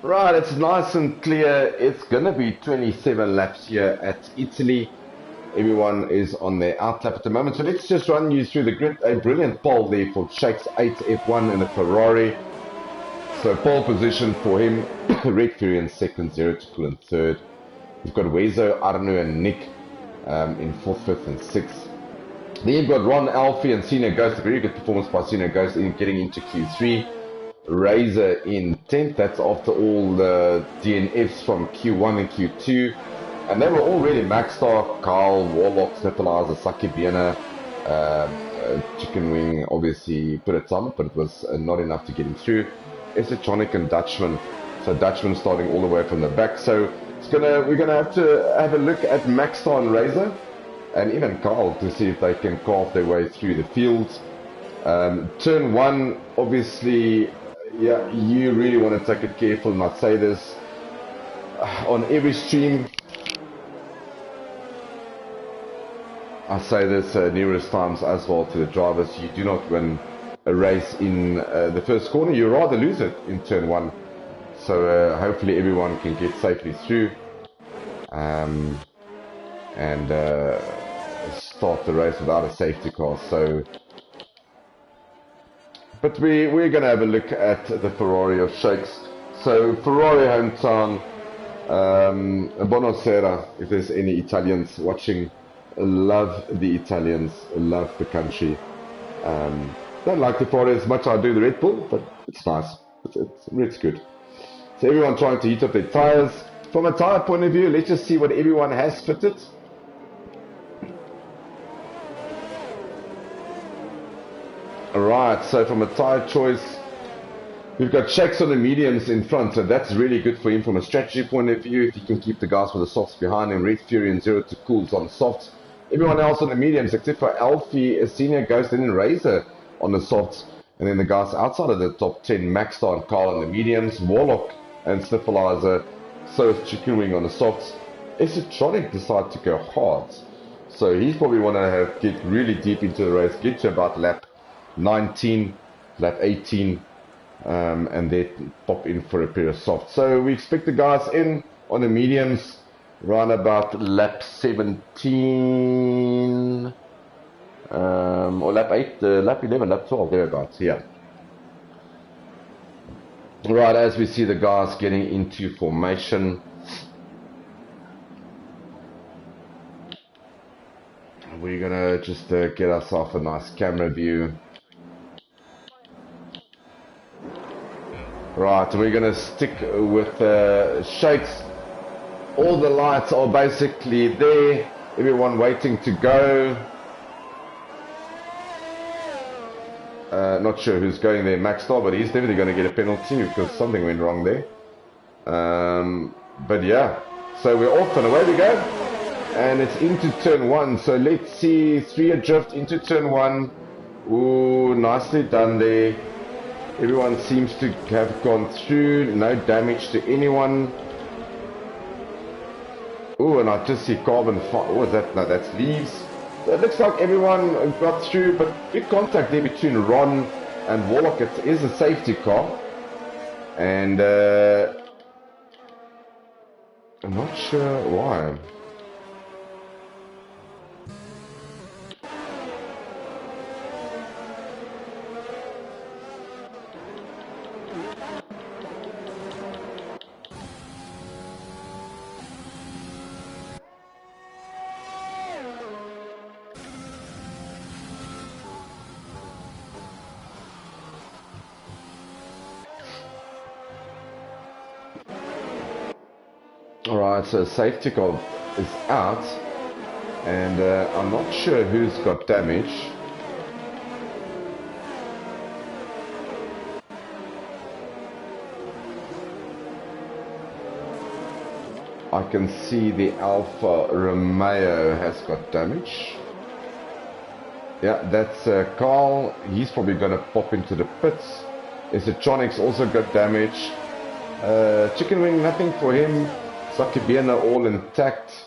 Right, it's nice and clear. It's gonna be 27 laps here at Italy. Everyone is on their out lap at the moment. So let's just run you through the grid. A brilliant pole there for Shakes 8 F1 in a Ferrari. So pole position for him. Red Fury in second, Zero to Cool in third. We've got Wezo, Arno and Nick in fourth, fifth and sixth. Then you've got Ron, Alfie and Senior Ghost. A very good performance by Senior Ghost in getting into Q3. Razor in 10th. That's after all the DNFs from Q1 and Q2. And they were already maxed out. Carl, Warlock, Sniffalizer, Saki Biena, Chicken Wing obviously put a time, but it was not enough to get him through. Esotronic and Dutchman. So Dutchman starting all the way from the back. So we're gonna have to have a look at Maxstar and Razor, and even Carl, to see if they can carve their way through the fields. Turn one, obviously, yeah, you really want to take it careful, and I say this on every stream. I say this numerous times as well to the drivers: you do not win a race in the first corner, you rather lose it in turn one. So hopefully everyone can get safely through and start the race without a safety car. So, but we're going to have a look at the Ferrari of Shakes. So Ferrari hometown, Buonasera, if there's any Italians watching. Love the Italians, love the country. Don't like the Ferrari as much as I do the Red Bull, but it's nice. It's good. So everyone trying to heat up their tires. From a tire point of view, let's just see what everyone has fitted. Alright, so from a tire choice, we've got Shakes on the mediums in front, so that's really good for him from a strategy point of view. If he can keep the guys with the softs behind him, Red Fury and Zero to Cools on softs. Everyone else on the mediums, except for Alfie, a Senior Ghost, and then Razor on the softs. And then the guys outside of the top 10, Maxstar and Carl on the mediums, Warlock and Sniffalizer, so is Chicken Wing on the softs. Esotronic decided to go hard. So he's probably want to get really deep into the race, get to about lap 19, lap 18, and then pop in for a pair of softs. So we expect the guys in on the mediums around about lap 17, or lap 8, lap 11, lap 12, thereabouts, yeah. Right, as we see the guys getting into formation. We're gonna just get ourselves a nice camera view. Right, we're gonna stick with Shakes. All the lights are basically there. Everyone waiting to go. Not sure who's going there, Maxstar, but he's definitely going to get a penalty because something went wrong there. But yeah, so we're off and away we go. And it's into turn one. So let's see, 3 adrift into turn one. Ooh, nicely done there. Everyone seems to have gone through. No damage to anyone. Ooh, and I just see carbon. What was that? No, that's leaves. So it looks like everyone got through, but big contact there between Ron and Warlock. It is a safety car. And I'm not sure why. Alright, so safety car is out, and I'm not sure who's got damage. I can see the Alfa Romeo has got damage. Yeah, that's Carl. He's probably going to pop into the pits. Esotronics also got damage. Chicken Wing, nothing for him. Sakibiena all intact.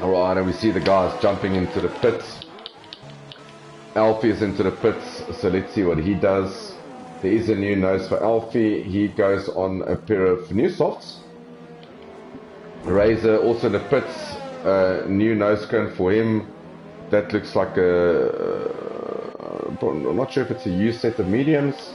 Alright, and we see the guys jumping into the pits. Alfie is into the pits, so let's see what he does. There is a new nose for Alfie. He goes on a pair of new softs. Razor also in the pits, new nose cone for him. That looks like I'm not sure if it's a used set of mediums,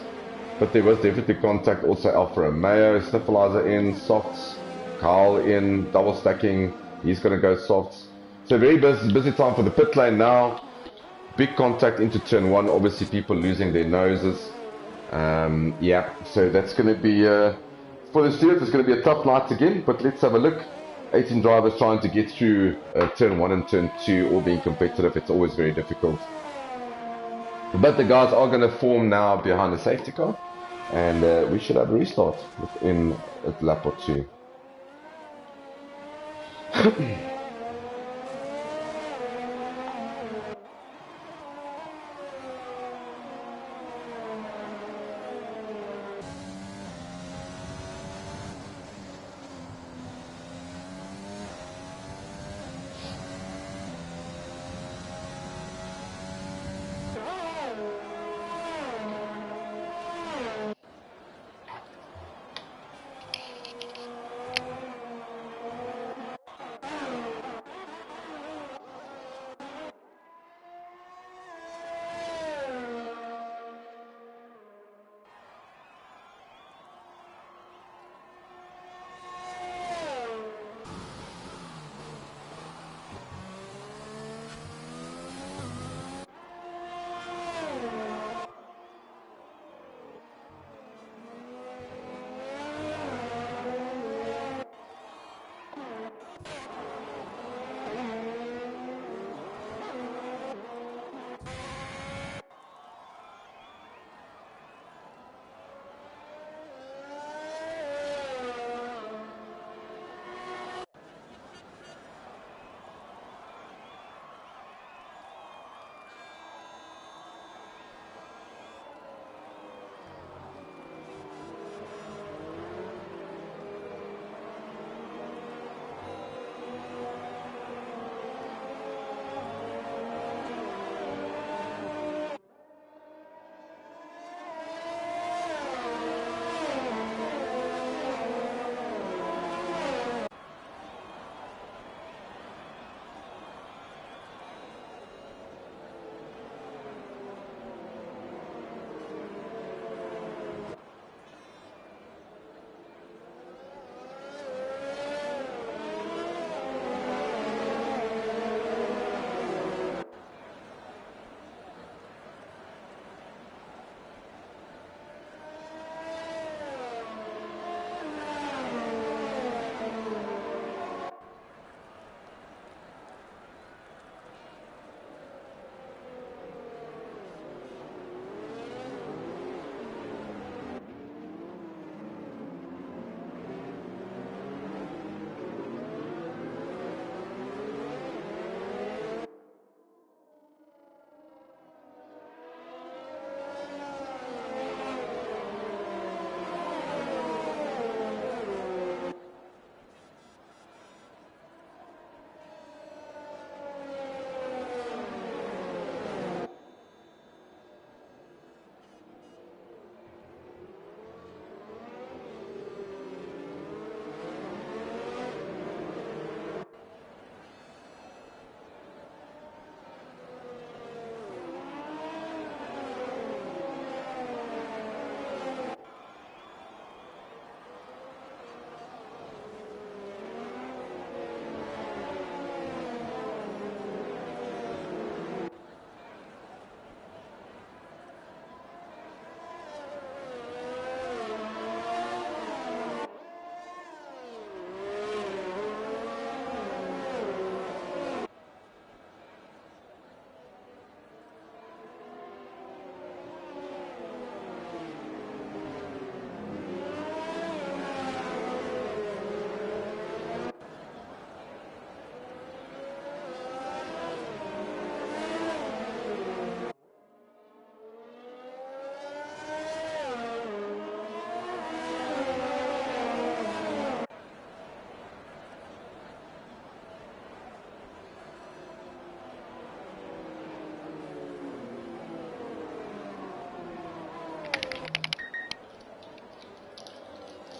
but there was definitely contact. Also Alfa Romeo, Sniffleizer in, softs, Carl in, double stacking, he's going to go softs. So very busy time for the pit lane now. Big contact into turn 1, obviously people losing their noses. Yeah, so that's going to be, for the stewards, it's going to be a tough night again, but let's have a look. 18 drivers trying to get through turn 1 and turn 2, all being competitive. It's always very difficult. But the guys are going to form now behind the safety car, and we should have a restart within a lap or two.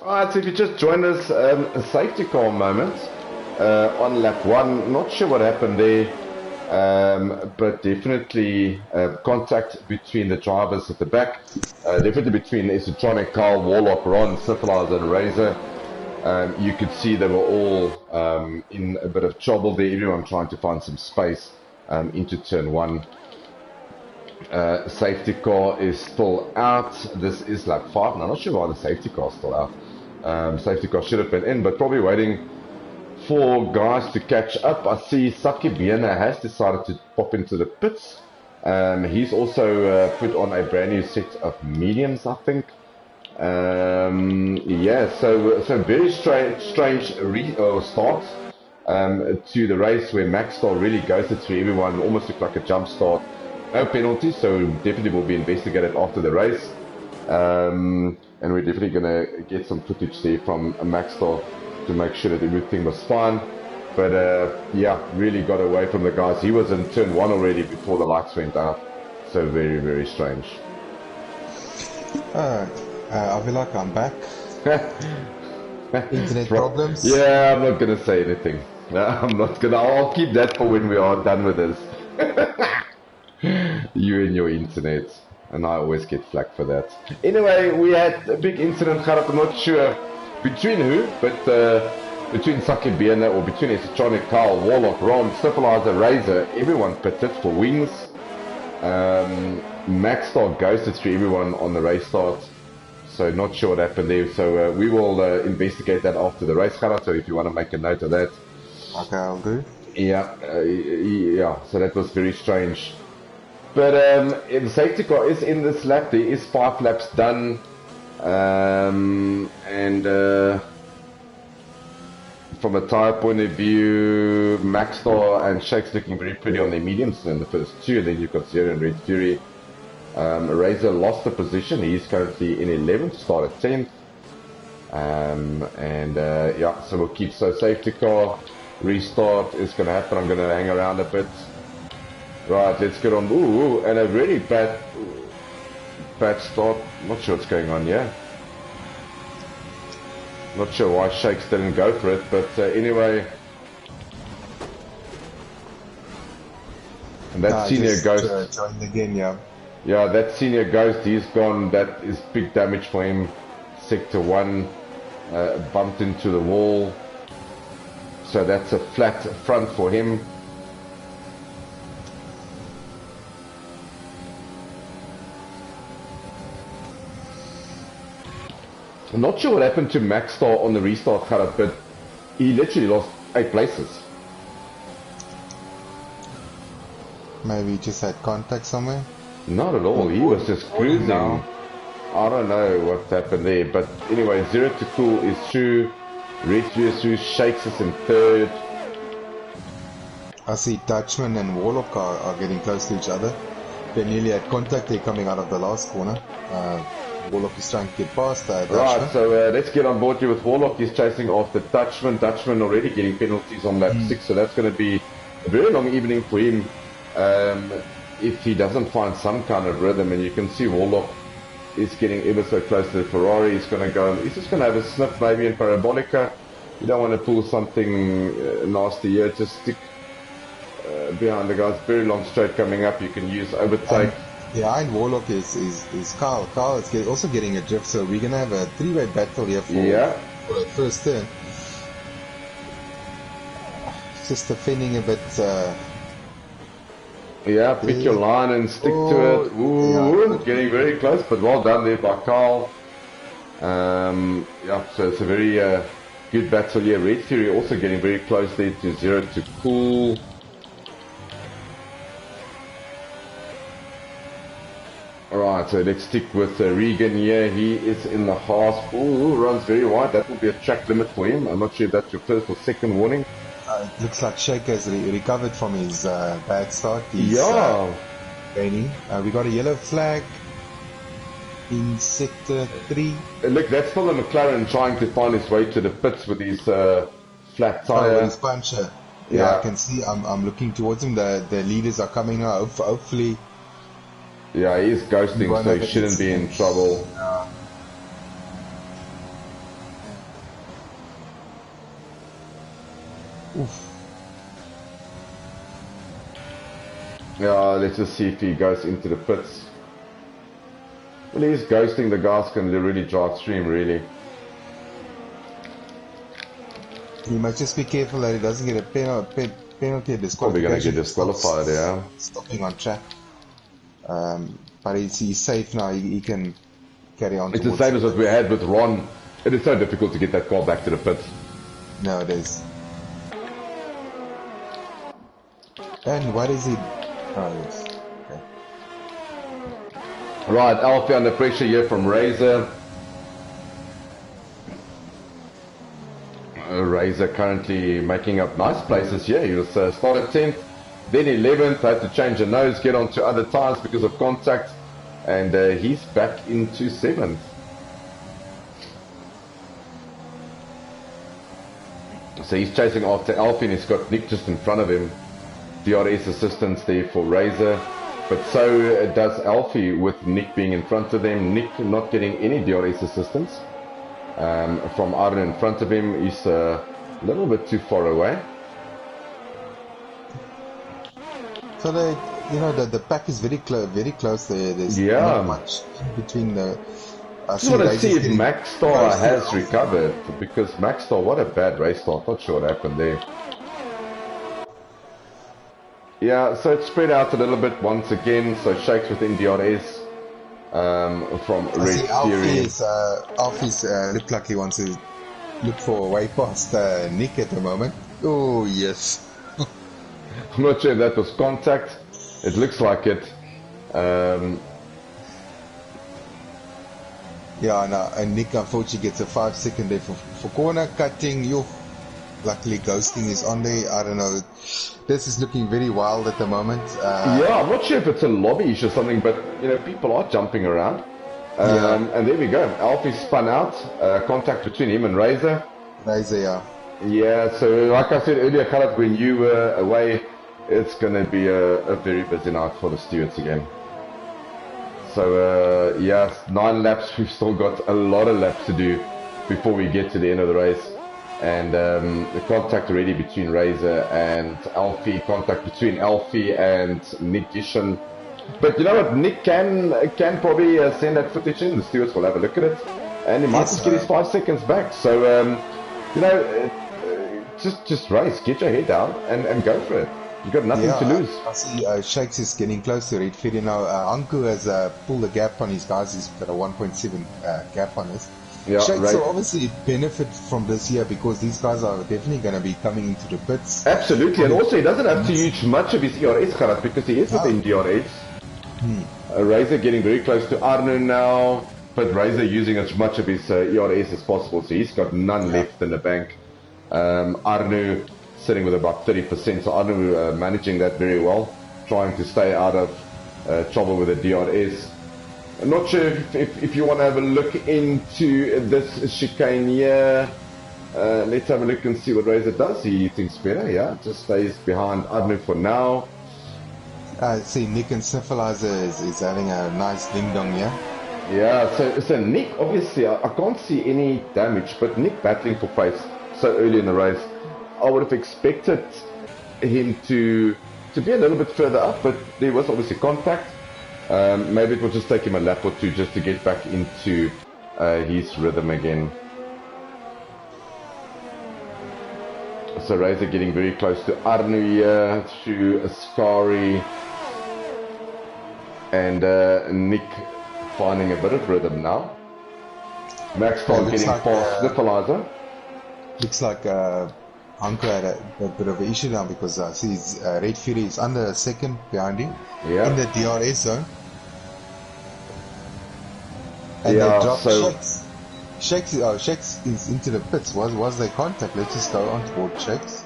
Alright, so if you just joined us, a safety car moment on lap 1. Not sure what happened there, but definitely contact between the drivers at the back. Definitely between Esotronic, Carl, Warlock, Ron, Syphilizer and Razor. You could see they were all in a bit of trouble there, everyone trying to find some space into turn 1. Safety car is still out. This is lap 5, and I'm not sure why the safety car is still out. Safety car should have been in, but probably waiting for guys to catch up. I see Saki Biena has decided to pop into the pits. He's also put on a brand new set of mediums, I think. Yeah, so very strange start to the race where Maxstar really ghosted through everyone, almost looked like a jump start. No penalties, so definitely will be investigated after the race. And we're definitely going to get some footage there from Maxstar to make sure that everything was fine. But yeah, really got away from the guys. He was in turn 1 already before the lights went out. So very, very strange. I feel like I'm back. Internet problems? Yeah, I'm not going to say anything. No, I'm not going to. I'll keep that for when we are done with this. You and your internet. And I always get flack for that. Anyway, we had a big incident, Gerard. I'm not sure between who, but between Saki Biena or between Esotronic, Carl, Warlock, Ron, Syphilizer, Razor, everyone pitted for wings. Maxstar ghosted through everyone on the race start. So not sure what happened there. So we will investigate that after the race, Gerard. So if you want to make a note of that. Okay, I'll do. Yeah, yeah. So that was very strange. But the safety car is in this lap. There is 5 laps done, and from a tyre point of view, Maxstar and Shake's looking very pretty on their mediums in the first 2. And then you've got Zero and Red Fury. Razor lost the position. He's currently in 11th, start at 10th. And yeah, so we'll keep safety car restart is going to happen. I'm going to hang around a bit. Right, let's get on. Ooh, and a really bad start. Not sure what's going on here. Not sure why Shakes didn't go for it, but anyway. And that senior ghost. Joined again, yeah. Yeah, that senior ghost, he's gone. That is big damage for him. Sector 1 bumped into the wall. So that's a flat front for him. I'm not sure what happened to Maxstar on the restart cut, but he literally lost 8 places. Maybe he just had contact somewhere? Not at all, he was just cruising. I don't know what happened there, but anyway, Zero to Cool is through, Red Fury Shakes us in 3rd. I see Dutchman and Warlock are getting close to each other. They nearly had contact there coming out of the last corner. Warlock is trying to get past Dutchman. Right, so let's get on board here with Warlock. He's chasing after Dutchman. Dutchman already getting penalties on lap 6, so that's going to be a very long evening for him if he doesn't find some kind of rhythm. And you can see Warlock is getting ever so close to the Ferrari. He's going to go, he's just going to have a sniff maybe in Parabolica. You don't want to pull something nasty here, just stick behind the guys. Very long straight coming up, you can use overtake. Behind Warlock is Carl. Carl is also getting a drift, so we're going to have a 3-way battle here for the first turn. Just defending a bit. Yeah, pick your line and stick to it. Ooh, yeah. Getting very close, but well done there by Carl. Yeah, so it's a very good battle here. Red Fury also getting very close there to Zero to Cool. Alright, so let's stick with Regan here. He is in the half. Ooh, runs very wide. That will be a track limit for him. I'm not sure if that's your first or second warning. It looks like Shake has recovered from his bad start. He's, gaining. We got a yellow flag in sector 3. Look, that's still a McLaren trying to find his way to the pits with his flat tire. His puncher. Yeah, I can see. I'm looking towards him. The leaders are coming out. Hopefully. Yeah, he is ghosting, so he shouldn't be in trouble. Oof. Yeah, let's just see if he goes into the pits. Well, he's ghosting. The guys can really drive stream, really. He must just be careful that he doesn't get a penalty or disqualification. Probably going to get disqualified, yeah. Stopping on track. But he's safe now. He can carry on. It's the same as what we had with Ron. It is so difficult to get that car back to the pits. No, it is. And what is he? Oh, yes. Okay. Right, Alfie under pressure here from Razor. Razor currently making up nice places here. He was started 10th, then 11th, had to change the nose, get onto other tires because of contact, and he's back into 7th. So he's chasing after Alfie, and he's got Nick just in front of him. DRS assistance there for Razor, but so does Alfie with Nick being in front of them. Nick not getting any DRS assistance from Arne in front of him. He's a little bit too far away. So the pack is very close. There's not much in between the. I just want to see if Maxstar has recovered, because Maxstar, what a bad race start. Not sure what happened there. Yeah, so it's spread out a little bit once again. So Shakes within DRS from Red Fury. Alfie's looked like he wants to look for a way past Nick at the moment. Oh, yes. I'm not sure if that was contact. It looks like it. Yeah, no, and Nick unfortunately gets a 5-second there for corner cutting. Luckily ghosting is on there. I don't know. This is looking very wild at the moment. Yeah, I'm not sure if it's a lobby issue or something, but people are jumping around. And there we go. Alfie spun out. Contact between him and Razor. Razor, yeah. Yeah, so like I said earlier, Khaled, when you were away, it's going to be a very busy night for the stewards again. So, yeah, 9 laps. We've still got a lot of laps to do before we get to the end of the race. And the contact already between Razor and Alfie, contact between Alfie and Nick Gishan. But you know what, Nick can probably send that footage in. The stewards will have a look at it, and he might just get his 5 seconds back. So just race, get your head down and go for it. You've got nothing to lose. I see Shakes is getting close to Red Fury now. Anku has pulled a gap on his guys. He's got a 1.7 gap on us. Yeah, Shakes right. will obviously benefit from this year because these guys are definitely going to be coming into the pits. Absolutely, and also he doesn't have to use much of his ERS, Kharat, because he is within DRS. Razor getting very close to Arno now, but Razor using as much of his ERS as possible, so he's got none left in the bank. Arno sitting with about 30%, so Arno managing that very well, trying to stay out of trouble with the DRS. I'm not sure if you want to have a look into this chicane here. Let's have a look and see what Razor does. He thinks better, yeah. Just stays behind Arno for now. See, Nick and Sniffleizer is having a nice ding-dong here. Yeah, so Nick, obviously, I can't see any damage, but Nick battling for pace so early in the race. I would have expected him to be a little bit further up, but there was obviously contact. Maybe it will just take him a lap or two just to get back into his rhythm again. So Razor getting very close to Arno here, through Ascari, and Nick finding a bit of rhythm now. Maxstar getting past Sniffleizer. Looks like Anko had a bit of an issue now because I see his Red Fury is under a second behind him in the DRS zone. And they dropped Shakes is into the pits. Was there contact? Let's just go on toward Shakes.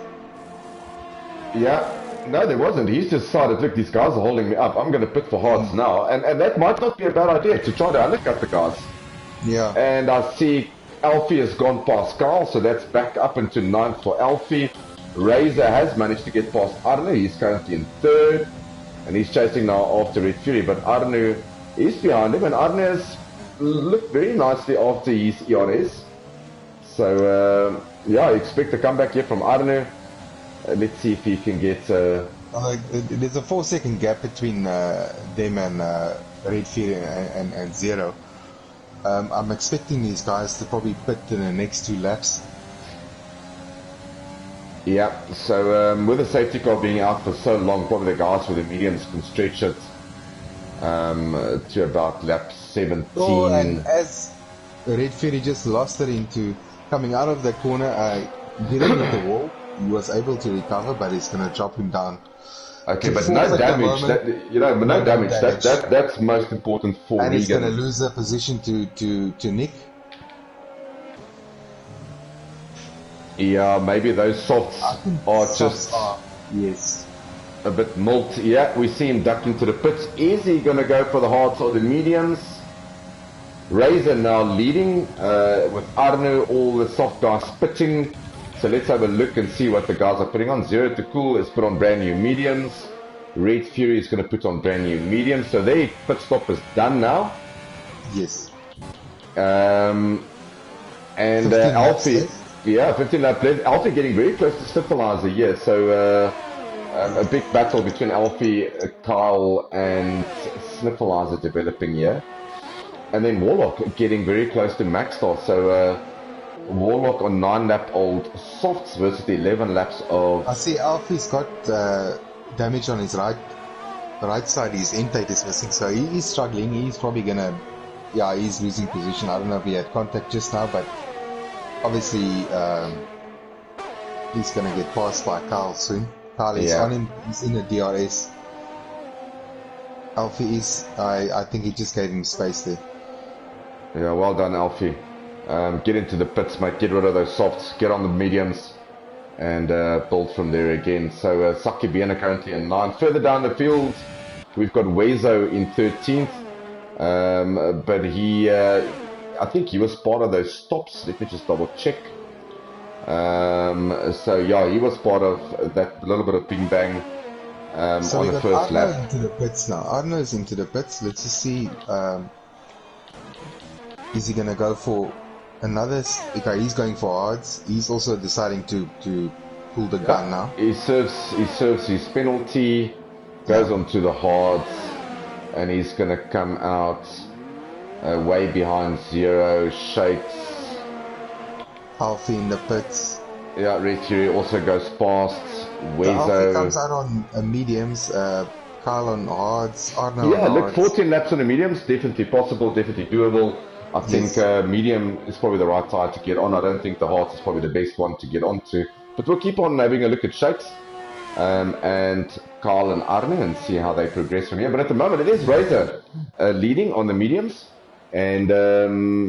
Yeah, no, there wasn't. He's just decided, look, these guys are holding me up. I'm going to pit for hards now. And that might not be a bad idea to try to undercut the guys. Yeah. And I see Alfie has gone past Carl, so that's back up into 9th for Alfie. Razor has managed to get past Arno. He's currently in 3rd. And he's chasing now after Red Fury. But Arno is behind him. And Arno has looked very nicely after his ERS. So, yeah, I expect a comeback here from Arno. Let's see if he can get... There's a 4-second gap between them and Red Fury and Zero. I'm expecting these guys to probably pit in the next 2 laps. Yeah, so with the safety car being out for so long, probably the guys with the mediums can stretch it to about lap 17. Oh, and as Red Fury just lost it into coming out of the corner, hitting with the wall, he was able to recover, but it's going to drop him down. Okay, but no damage. No damage. That's most important for and Regan. And he's going to lose the position to Nick. Yeah, maybe those softs are just yes, a bit milt. Yeah, we see him duck into the pits. Is he going to go for the hards or the mediums? Razor now leading with Arno, all the soft guys pitching. So let's have a look and see what the guys are putting on. Zero to Cool is put on brand new mediums. Red Fury is going to put on brand new mediums. So their pit stop is done now. Yes. And Alfie, yeah, 15 lap left. Alfie getting very close to Sniffleizer here. So a big battle between Alfie, Kyle, and Sniffleizer developing here. And then Warlock getting very close to Maxstar. So Warlock on 9 lap old softs versus the 11 laps of... I see Alfie's got damage on his right side. His end plate is missing, so he's struggling. He's probably gonna... Yeah, he's losing position. I don't know if he had contact just now, but obviously he's gonna get passed by Carl soon. Carl is on him. He's in the DRS. Alfie is... I think he just gave him space there. Yeah, well done, Alfie. Get into the pits, mate. Get rid of those softs. Get on the mediums. And build from there again. So Saki Biena currently in 9th. Further down the field, we've got Wezo in 13th. But he... I think he was part of those stops. Let me just double check. So yeah, he was part of that little bit of bing bang so on the first lap. Arno into the pits now. Arno's into the pits. Let's just see... is he going to go for another... Okay, he's going for hards. He's also deciding to pull the gun now. He serves his penalty, goes on to the hards, and he's going to come out way behind Zero, Shakes. Alfie in the pits. Yeah, Red Fury also goes past. Wezo. Alfie comes out on mediums, Kyle on hards, Arno yeah, on look, hards. 14 laps on the mediums, definitely possible, definitely doable. I think medium is probably the right tire to get on. I don't think the hards is probably the best one to get onto. But we'll keep on having a look at Shakes and Carl and Arne and see how they progress from here. But at the moment, it is Razor leading on the mediums. And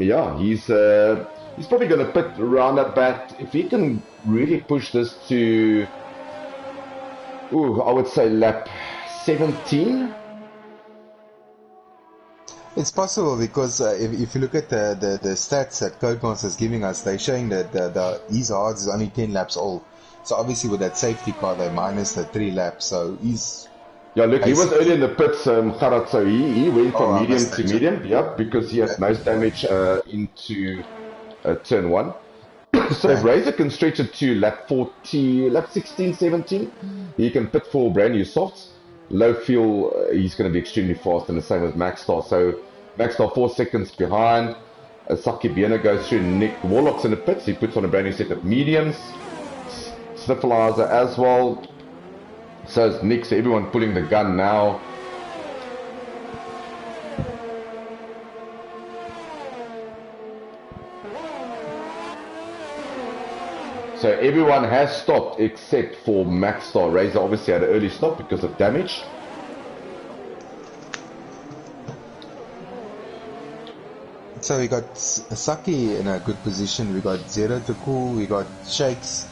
yeah, he's probably going to pit around that bat. If he can really push this to, I would say lap 17. It's possible because if you look at the stats that Codemasters is giving us, they're showing that his hards is only 10 laps old. So obviously with that safety car, they minus the 3 laps. So he's... Yeah, look, he was early in the pits, Gerard, so he went from medium to medium, yeah, because he had nose damage into turn 1. So if Razor can stretch it to lap 16, 17, he can pit for brand new softs. Low fuel, he's going to be extremely fast, and the same as Maxstar. So Maxstar 4 seconds behind. Saki Biena goes through. Nick Warlock's in the pits. He puts on a brand new set of mediums. Sniffleizer as well. So is Nick. So everyone pulling the gun now. So everyone has stopped except for Maxstar. Razor obviously had an early stop because of damage. So we got Saki in a good position. We got Zero to cool. We got Shakes.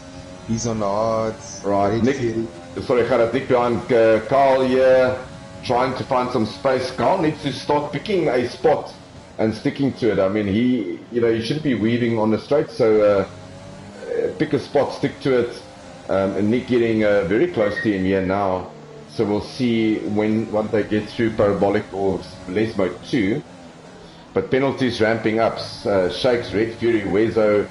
He's on the hards. Right, Nick. Sorry, Gerard. Nick behind Carl here, trying to find some space. Carl needs to start picking a spot and sticking to it. I mean, he shouldn't be weaving on the straight. So. Pick a spot, stick to it, and Nick getting very close to him here now. So we'll see once they get through Parabolic or Les Mode 2. But penalties ramping up. Shakes, Red Fury, Wezo,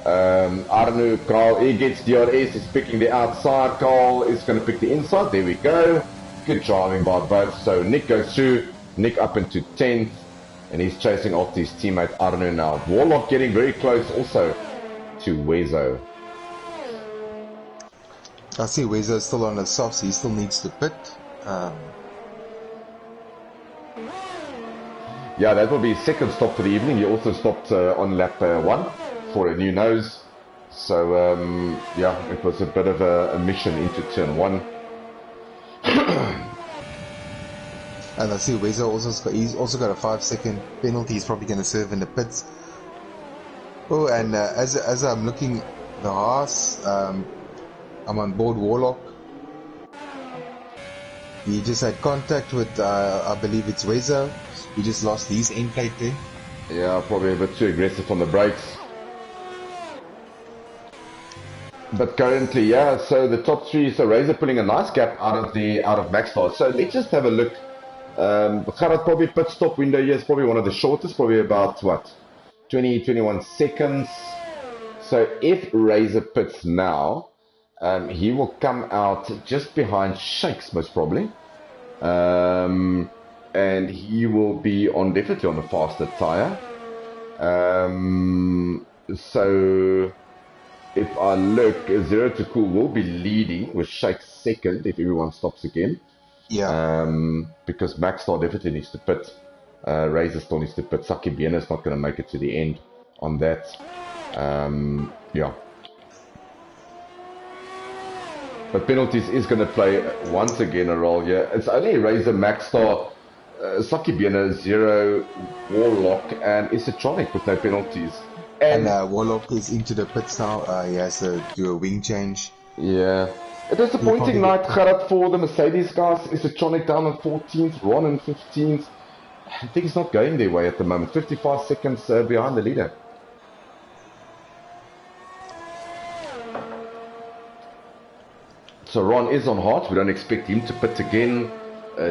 Arnu, Carl, he gets DRS, he's picking the outside, Carl is going to pick the inside, there we go. Good driving by both, so Nick goes through, Nick up into 10th, and he's chasing after his teammate Arnu now. Warlock getting very close also to Wezo. I see Wezo still on the softs, he still needs to pit. Yeah, that will be his second stop for the evening. He also stopped on lap 1 for a new nose. So, yeah, it was a bit of a mission into turn 1. And I see Wezo he's also got a 5-second penalty he's probably going to serve in the pits. Oh, and as I'm looking the Haas, I'm on board Warlock. He just had contact with, I believe it's Wezo. He just lost his end plate there. Yeah, probably a bit too aggressive on the brakes. But currently, yeah, so the top 3, so Razor pulling a nice gap out of Maxstar. So let's just have a look. Gerard probably pit stop window here is probably one of the shortest, probably about, what, 21 seconds. So if Razor pits now, he will come out just behind Shakes, most probably. And he will be definitely on the faster tyre. So if I look, Zero to Cool will be leading with Shakes second if everyone stops again. Yeah. Because Maxstar definitely needs to pit. Razor still needs to pit. Saki Biena is not going to make it to the end on that. Yeah. But penalties is going to play once again a role here. It's only Razor, Maxstar, Saki Biena, Zero, Warlock, and Isatronic with no penalties. And Warlock is into the pits now. He has to do a wing change. Yeah. A disappointing night, Gerard, for the Mercedes guys. Isatronic down on 14th, Ron on 15th. I think it's not going their way at the moment. 55 seconds behind the leader. So Ron is on hard. We don't expect him to pit again.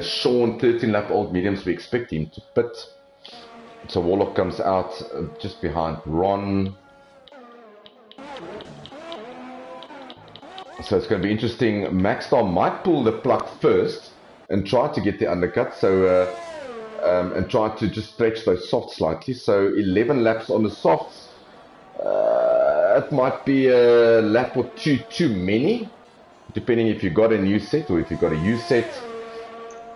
Sean, 13-lap old mediums, we expect him to pit. So Warlock comes out just behind Ron. So it's going to be interesting. Maxstar might pull the plug first and try to get the undercut. So and try to just stretch those softs slightly. So 11 laps on the softs. It might be a lap or two too many, depending if you got a new set or if you got a used set.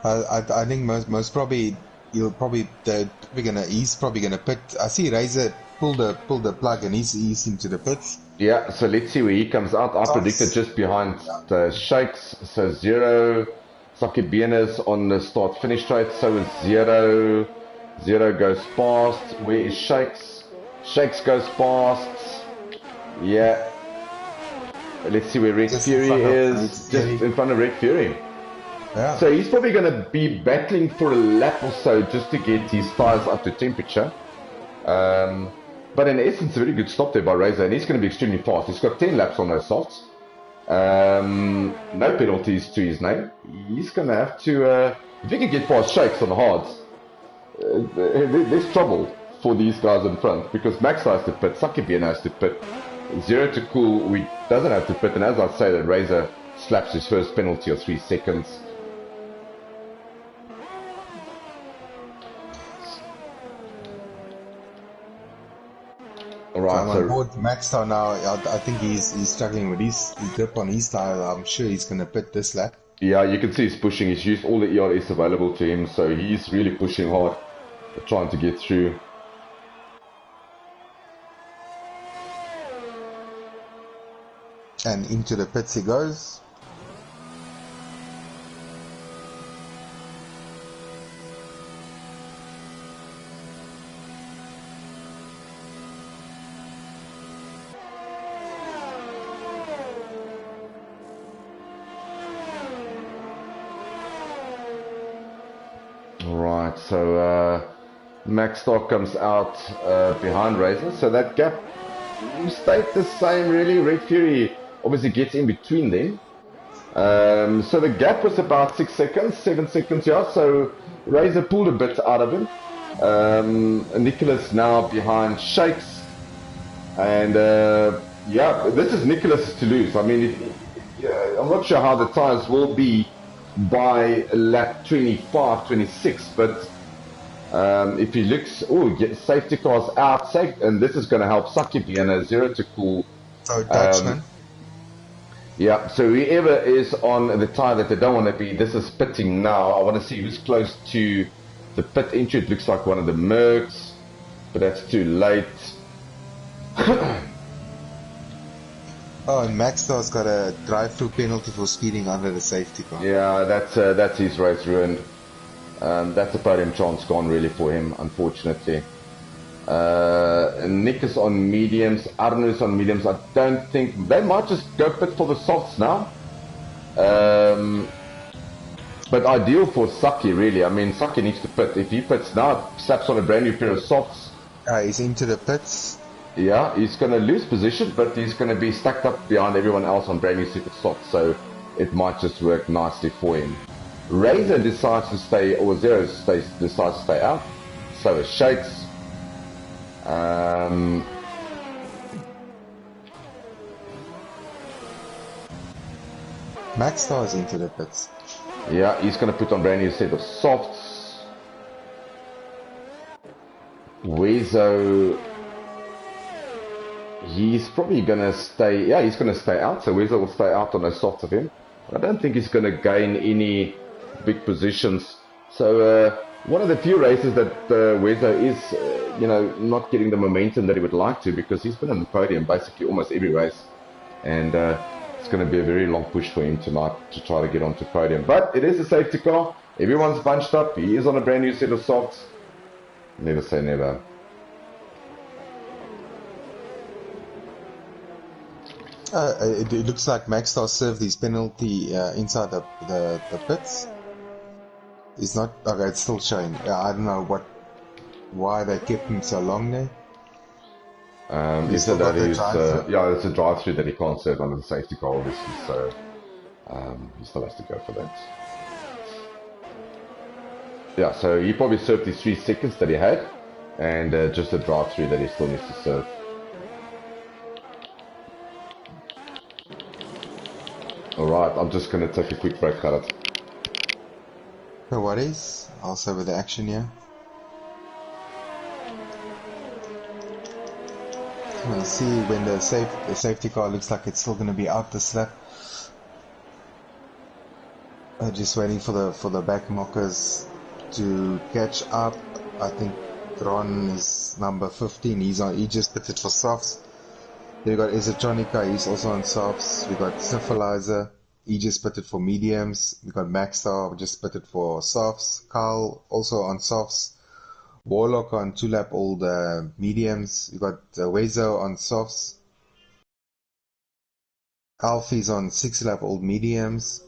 I think most probably he's probably gonna pit. I see Razor pull the plug and he's into the pits. Yeah, so let's see where he comes out. I predicted just behind the Shakes. So Zero, Saki Biena's on the start finish straight. So is Zero. Zero goes past. Where is Shakes? Shakes goes past. Yeah. Let's see where Red Fury is. Just in front of Red Fury. Yeah. So he's probably going to be battling for a lap or so just to get his tyres up to temperature. But in essence, a very good stop there by Razor, and he's going to be extremely fast. He's got 10 laps on those softs. No penalties to his name. He's going to have to, if he can get past Shakes on the hards, there's trouble for these guys in front, because Max has to pit, Saki Biena has to pit, Zero to Cool doesn't have to pit, and as I say, that Razor slaps his first penalty of 3 seconds. Alright, so I'm on board Maxstar now. I think he's struggling with his grip on his tire. I'm sure he's going to pit this lap. Yeah, you can see he's pushing. He's used all the ERS available to him, so he's really pushing hard, trying to get through. And into the pits he goes. Right, so Maxstar comes out behind Razor, so that gap stayed the same really. Red Fury obviously gets in between them. So the gap was about 6 seconds, 7 seconds, yeah, so Razor pulled a bit out of him. Nicholas now behind Shakes. And yeah, this is Nicholas to lose. I mean, yeah, I'm not sure how the tires will be by lap 25, 26, but if he looks, oh, safety car's out, and this is going to help Saki be in a 0 to cool. So Dutchman. Yeah, so whoever is on the tire that they don't want to be, this is pitting now. I want to see who's close to the pit entry. It looks like one of the Mercs, but that's too late. Oh, and Maxstar's got a drive-through penalty for speeding under the safety car. Yeah, that's his race ruined. That's a podium chance gone really for him, unfortunately. Nick is on mediums, Arno is on mediums. I don't think they might just go pit for the softs now. But ideal for Saki, really. I mean, Saki needs to pit. If he pits now, slaps on a brand new pair of softs. He's into the pits. Yeah, he's going to lose position, but he's going to be stacked up behind everyone else on brand new super softs, so it might just work nicely for him. Razor decides to stay, or Zero decides to stay out. So is Shakes. Maxstar is into the pits. Yeah, he's going to put on brand new set of softs. Wezo, he's probably going to stay, yeah, he's going to stay out, so Wezo will stay out on those softs of him. I don't think he's going to gain any big positions. So one of the few races that Wezo is, you know, not getting the momentum that he would like to, because he's been on the podium basically almost every race, and it's going to be a very long push for him tonight to try to get onto podium. But it is a safety car. Everyone's bunched up. He is on a brand new set of softs. Never say never. It looks like Maxstar served his penalty inside the pits. It's not okay. It's still showing. I don't know why they kept him so long there. He said that he's yeah, it's a drive-through that he can't serve under the safety car, obviously. So he still has to go for that. Yeah, so he probably served his 3 seconds that he had, and just a drive-through that he still needs to serve. Alright, I'm just going to take a quick break, Khaled. No worries. Also with the action here. We'll see when the safety car looks like it's still going to be out this lap. Just waiting for the back mockers to catch up. I think Ron is number 15. He just pitted for softs. Then we got Esotronica, he's also on softs. We got Syphilizer, he just pitted for mediums. We got Maxstar, just pitted for softs. Carl also on softs. Warlock on 2-lap old mediums. We got Wezo on softs. Alfie's on 6-lap old mediums.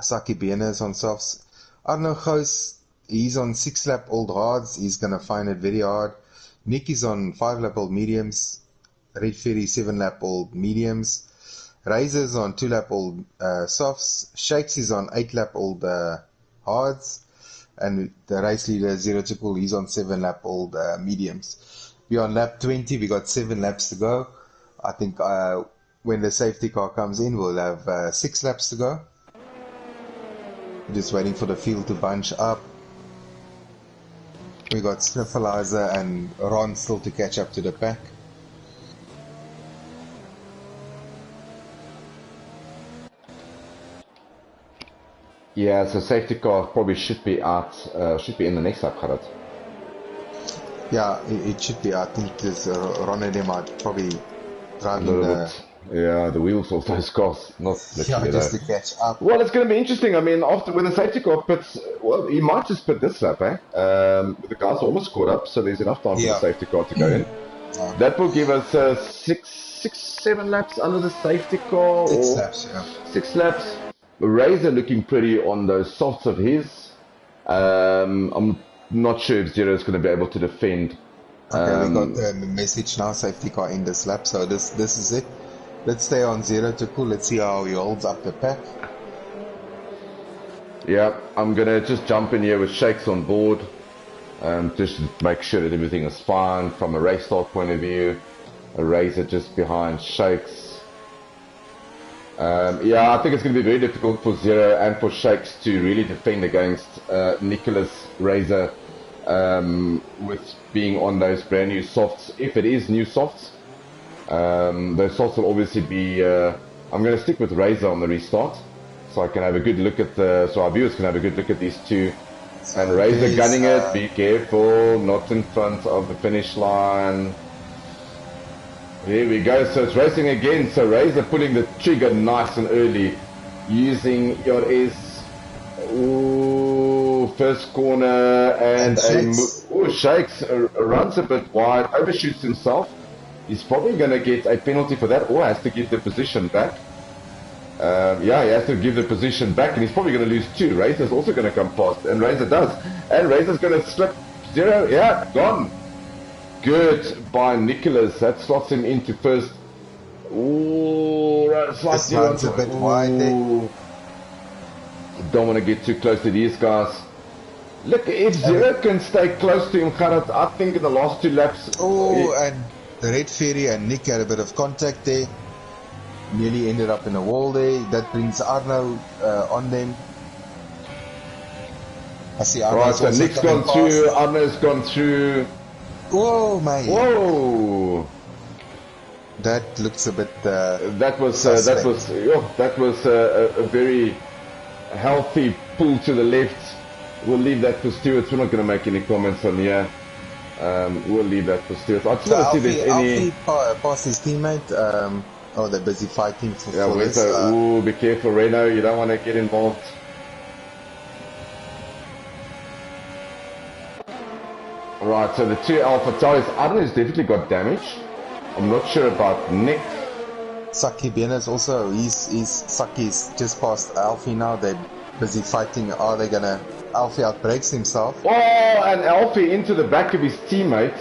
Saki Biena's on softs. Arno Gous, he's on 6-lap old hards. He's gonna find it very hard. Nick is on 5-lap old mediums. Red Ferry 7-lap old mediums. Razor's on 2-lap old softs. Shakes is on 8-lap old hards. And the race leader, Zero Triple, he's on 7-lap old mediums. We're on lap 20, we got 7 laps to go. I think when the safety car comes in, we'll have 6 laps to go. Just waiting for the field to bunch up. We got Sniffleizer and Ron still to catch up to the pack. Yeah, so safety car probably should be out, should be in the next lap, Khaled. Yeah, it should be. I think there's Ron and them are probably driving the wheels of those cars, not literally just to catch up. Well, it's going to be interesting. I mean, after when the safety car pits, well, he might just pit this lap, eh? The guys are almost caught up, so there's enough time for the safety car to go in. That will give us 7 laps under the safety car. 6 laps, yeah. 6 laps. Razor looking pretty on those softs of his. I'm not sure if Zero is going to be able to defend. Okay, we got the message now, safety car in this lap, so this is it. Let's stay on Zero to cool. Let's see how he holds up the pack. Yeah, I'm going to just jump in here with Shakes on board. Just to make sure that everything is fine from a race start point of view. A Razor just behind Shakes. Yeah, I think it's going to be very difficult for Zero and for Shakes to really defend against Nicholas Razor with being on those brand new softs. If it is new softs, those softs will obviously be. I'm going to stick with Razor on the restart, so I can have a good look at so our viewers can have a good look at these two. And Razor gunning it. Be careful, not in front of the finish line. Here we go, so it's racing again, so Razor pulling the trigger nice and early, using your S. Ooh, first corner, and Shakes runs a bit wide, overshoots himself. He's probably going to get a penalty for that, or has to give the position back. Yeah, he has to give the position back, and he's probably going to lose two. Razor's also going to come past, and Razor does. And Razor's going to slip Zero, yeah, gone. Good by Nicholas. That slots him into first. Ooh, this one's a bit wide there. Don't want to get too close to these guys. Look, if Zero can stay close to him, Kharat, I think in the last two laps. Oh, and the Red Fairy and Nick had a bit of contact there. Nearly ended up in a wall there. That brings Arno on them. I see Arno. Right, so Nick's gone through, Arno's gone through. Whoa, mate! Whoa! That looks a bit. That was a very healthy pull to the left. We'll leave that for Stewards. We're not going to make any comments on here. We'll leave that for Stewards. I just want to see if there's any. Alfie passed his teammate. Oh, they're busy fighting for this. Ooh, be careful, Reno. You don't want to get involved. Right, so the two Alpha Tauris, Arno's definitely got damage. I'm not sure about Nick. Saki Biena's also, Saki's just past Alfie now. They're busy fighting. Are they gonna, Alfie outbreaks himself. Oh, and Alfie into the back of his teammate,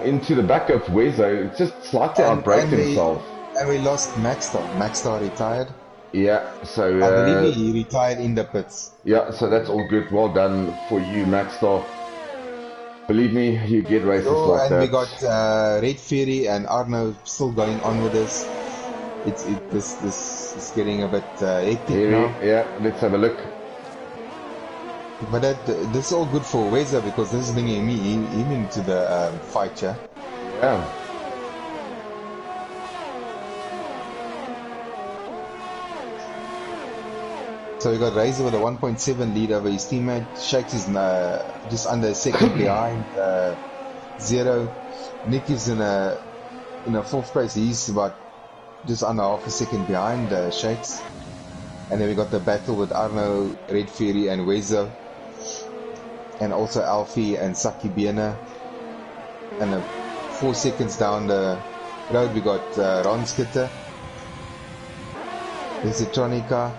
into the back of Wezo, just slightly outbreaks himself. And we lost Maxstar. Maxstar retired. Yeah, so... I believe he retired in the pits. Yeah, so that's all good. Well done for you, Maxstar. Believe me, you get races like that. And we got Red Fairy and Arno still going on with this. This is getting a bit hectic now. Yeah, let's have a look. But this is all good for Wezer because this is bringing him into the fight, yeah? Yeah. So we got Razor with a 1.7 lead over his teammate. Shakes is just under a second behind Zero. Nick is in a fourth place. He's about just under half a second behind Shakes. And then we got the battle with Arno, Red Fairy and Wezo. And also Alfie and Saki Biena. And 4 seconds down the road we got Ron Skitter. There's a Tronica.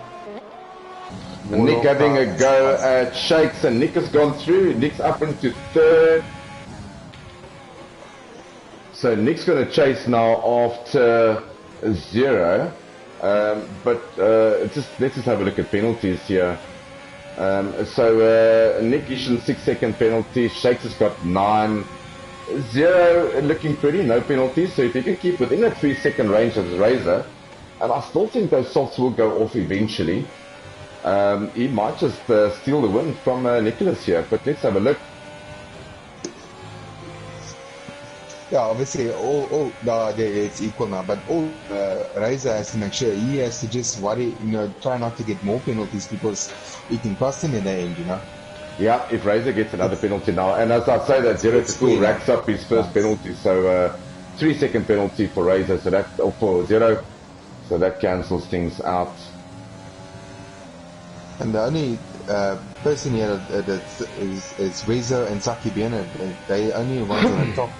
Nick having a go at Shakes, and Nick has gone through. Nick's up into third. So Nick's going to chase now after Zero. But let's just have a look at penalties here. So Nick issued a 6-second penalty. Shakes has got 9. Zero looking pretty, no penalties. So if you can keep within that 3-second range of Razor, and I still think those softs will go off eventually. He might just steal the win from Nicholas here, but let's have a look. Yeah, obviously, it's equal now, but all Razor has to make sure he has to just worry, try not to get more penalties because it can cost him in the end, Yeah, if Razor gets another penalty now, and as I say, that Zero still racks up his first penalty, so 3-second penalty for Razor, so that for Zero, so that cancels things out. And the only person here that is Wezo and Saki Biena. They only ones on the top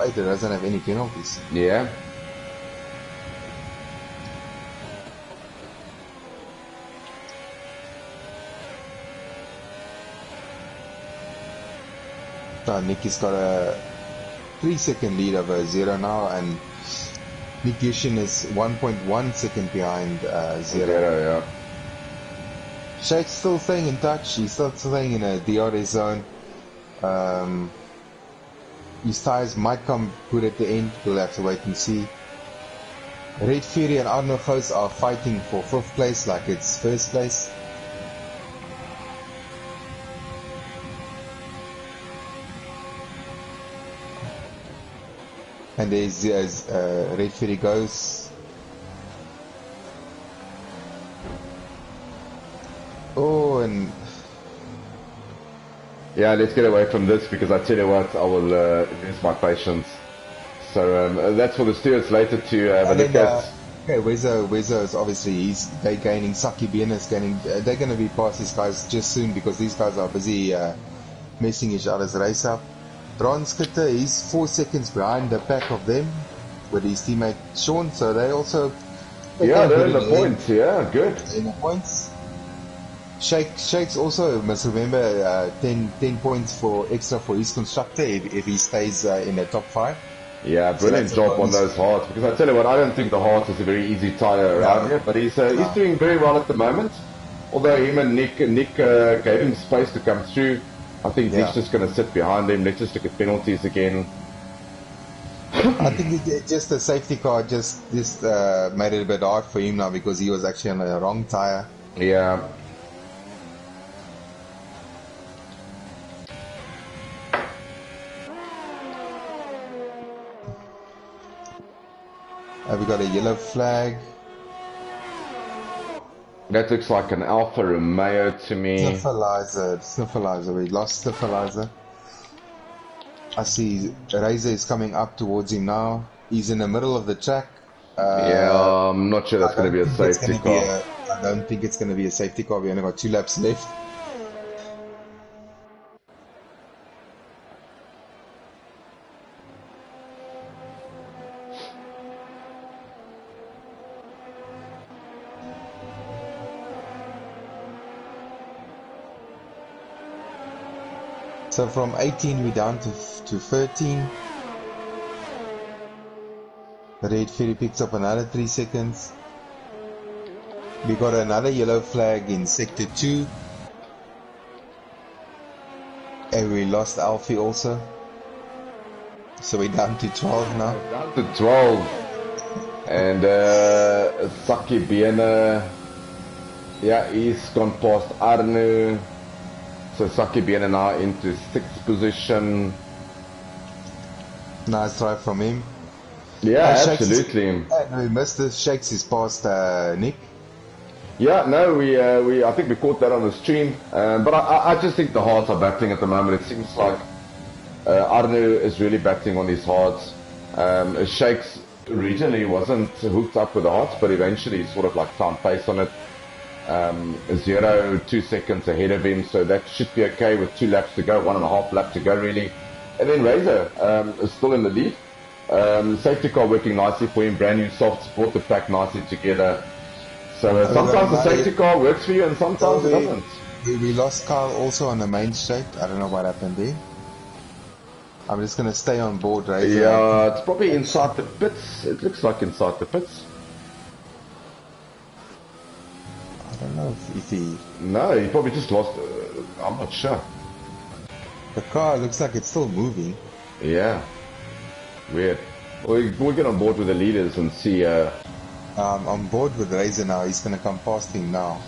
8 that doesn't have any penalties. Yeah. Nicky's got a 3-second lead over Zero now, and Nick Yushin is 1.1 second behind Zero. Yeah. Shake's still staying in touch. He's still staying in a DRS zone. his tires might come good at the end. We'll have to wait and see. Red Fury and Arno Ghost are fighting for 5th place like it's 1st place. And there's Red Fury goes. Oh, and yeah, let's get away from this because I tell you what, I will lose my patience. So that's for the stewards later to have a look at. Okay, Wezo is obviously they're gaining. Saki Bien is gaining. They're going to be past these guys just soon because these guys are busy messing each other's race up. Bronskitter, he's 4 seconds behind the pack of them with his teammate Sean, so they also they're in the points. Yeah, good. In the points. Shake's also must remember 10 points for extra for his constructor if he stays in the top 5. Yeah, brilliant job on those hearts, because I tell you what, I don't think the hearts is a very easy tire around here, but he's doing very well at the moment. Although him and Nick gave him space to come through. I think Nick's just going to sit behind him. Let's just look at penalties again. I think just the safety car just made it a bit hard for him now because he was actually on the wrong tire. Yeah. We got a yellow flag. That looks like an Alfa Romeo to me. Sniffalizer. We lost Sniffalizer. I see Razor is coming up towards him now. He's in the middle of the track. Yeah, I'm not sure that's going to be a safety car. I don't think it's going to be a safety car. We only got 2 laps left. So from 18 we're down to 13. Red Fury picks up another 3 seconds. We got another yellow flag in sector 2. And we lost Alfie also. So we're down to 12 now. Down to 12. And Saki Biene, yeah, he's gone past Arnu. So Saki Biene now into 6th position. Nice try from him. Yeah, absolutely. We missed this. Shakes is past Nick. Yeah, no, I think we caught that on the stream. But I just think the hearts are battling at the moment. It seems like Arnu is really battling on his hearts. Shakes originally wasn't hooked up with the hearts, but eventually sort of like found pace on it. 2 seconds ahead of him, so that should be okay with 2 laps to go, 1.5 lap to go really. And then Razor is still in the lead. Safety car working nicely for him, brand new softs, brought the pack nicely together. So sometimes the safety car works for you and sometimes it doesn't. We lost Carl also on the main straight. I don't know what happened there. I'm just going to stay on board, Razor. Yeah, it's probably inside the pits. It looks like inside the pits. I don't know if he... No, he probably just lost... I'm not sure. The car looks like it's still moving. Yeah. Weird. We'll get on board with the leaders and see... I'm on board with Razor now. He's going to come past him now.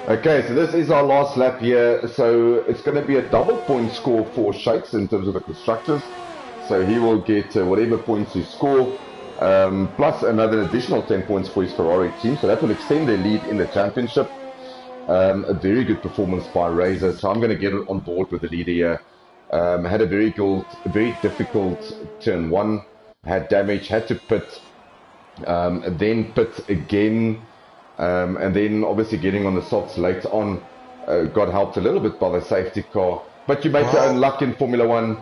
Okay, so this is our last lap here. So it's going to be a double point score for Shakes in terms of the constructors. So he will get whatever points he score, plus another additional 10 points for his Ferrari team. So that will extend their lead in the championship. A very good performance by Razor. So I'm going to get on board with the leader here. Had a very difficult turn 1. Had damage, had to pit, then pit again. And then obviously getting on the softs later on got helped a little bit by the safety car. But you make your own luck in Formula 1.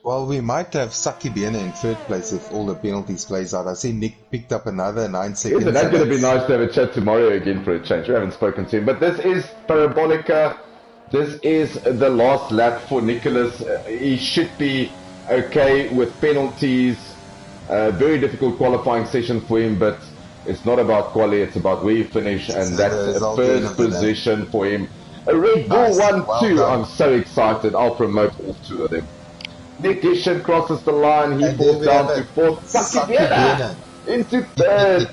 Well, we might have Saki Biene in third place if all the penalties plays out. I see Nick picked up another 9 seconds. Isn't that going to be nice to have a chat to Mario again for a change? We haven't spoken to him. But this is Parabolica. This is the last lap for Nicholas. He should be okay with penalties. Very difficult qualifying session for him, but it's not about quali, it's about where you finish, and that's a first position for him. A Red Bull 1-2. I'm so excited. I'll promote all 2 of them. Nick Isham crosses the line. He falls down to 4th. Saki Biene into 3rd.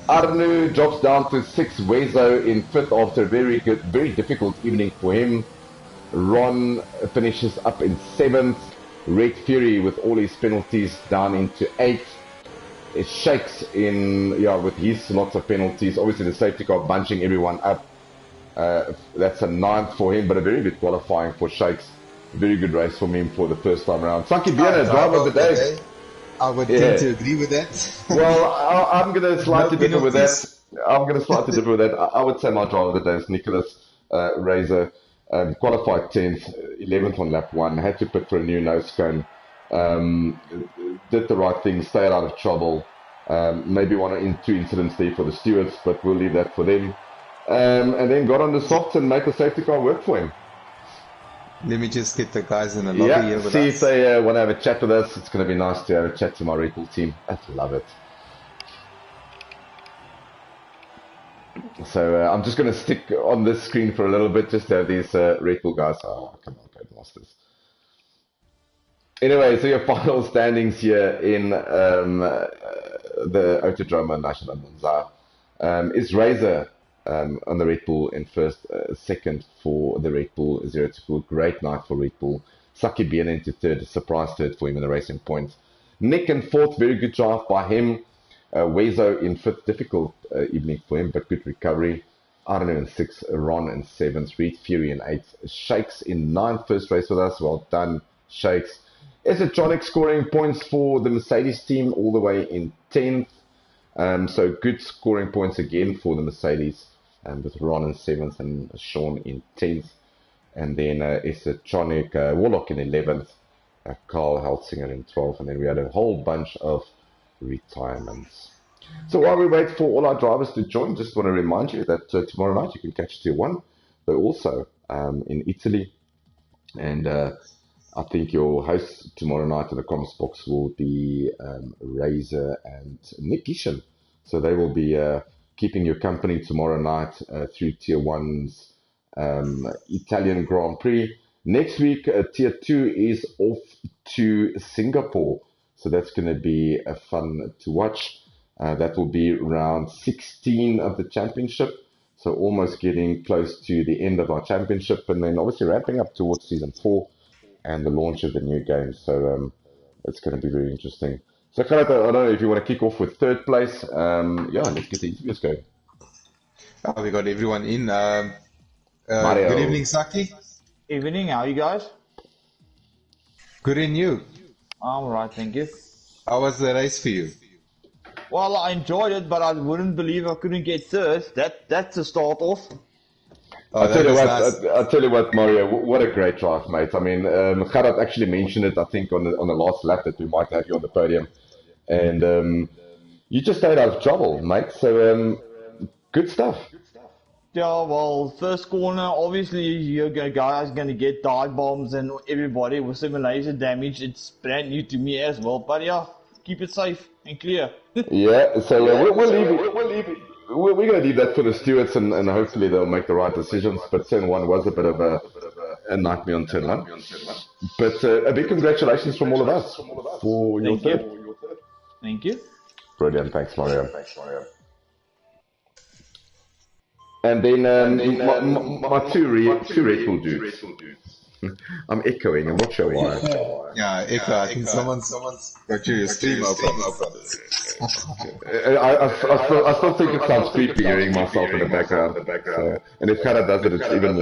Arnu drops down to 6th. Wezo in 5th after a very difficult evening for him. Ron finishes up in 7th. Red Fury with all his penalties down into 8th. It shakes in, with his lots of penalties. Obviously the safety car bunching everyone up. That's a 9th for him, but a very good qualifying for Shakes. Very good race from him for the first time around. Saki Biene, driver of the day. I would tend to agree with that. Well, I'm going to slightly differ with that. I would say my driver of the day is Nicholas Razor. Qualified 10th, 11th on lap 1. Had to pit for a new nose cone. Did the right thing, stayed out of trouble. Maybe 1 or 2 incidents there for the stewards, but we'll leave that for them. And then got on the softs and make the safety car work for him. Let me just get the guys in the lobby here with us. See if they want to have a chat with us. It's going to be nice to have a chat to my Red Bull team. I love it. So I'm just going to stick on this screen for a little bit just to have these Red Bull guys. Oh, come on, Codemasters. Anyway, so your final standings here in the Autodromo National Monza is Razor on the Red Bull in first, second for the Red Bull 0 to 4. Great night for Red Bull. Saki Biene into 3rd, surprise 3rd for him in the racing points. Nick in 4th, very good drive by him. Wezo in 5th, difficult evening for him, but good recovery. Arno in 6th, Ron in 7th, Red Fury in 8th, Shakes in 9th, first race with us. Well done, Shakes. Esotronic scoring points for the Mercedes team all the way in 10th. So good scoring points again for the Mercedes, with Ron in 7th and Sean in 10th. And then Esotronic Warlock in 11th, Carl Helsinger in 12th. And then we had a whole bunch of retirements. So while we wait for all our drivers to join, just want to remind you that tomorrow night you can catch Tier 1. They're also in Italy. And I think your hosts tomorrow night in the comments box will be Razor and Nick Isham. So they will be keeping you company tomorrow night through Tier 1's Italian Grand Prix. Next week, Tier 2 is off to Singapore. So that's going to be fun to watch. That will be round 16 of the championship. So almost getting close to the end of our championship. And then obviously ramping up towards Season 4 and the launch of the new game. So it's going to be very interesting. So Khaled, I don't know if you want to kick off with 3rd place. Let's get the interviews going. We got everyone in. Mario. Good evening, Saki. Evening, how are you guys? Good in you. I'm alright, thank you. How was the race for you? Well, I enjoyed it, but I wouldn't believe I couldn't get 3rd. That's a start off. Oh, I'll tell you what, Mario, what a great drive, mate. I mean, Gerard actually mentioned it, I think, on the last lap that we might have you on the podium. And you just stayed out of trouble, mate. So, good stuff. Yeah, well, first corner, obviously, your guys going to get dive bombs and everybody with simulation damage. It's brand new to me as well. But yeah, keep it safe and clear. Yeah, so we'll leave it. We're going to leave that for the stewards, and hopefully they'll make the right decisions. But turn 1 was a bit of a nightmare on turn 1. But a big congratulations from all of us for your third. Thank you. Brilliant. Thanks, Mario. And then my two Red Bull dudes. I'm echoing. I'm not sure why. Yeah, echo. I think someone's got your stream open. I still think it sounds creepy hearing myself in the background. So, and if Kara does it, it's even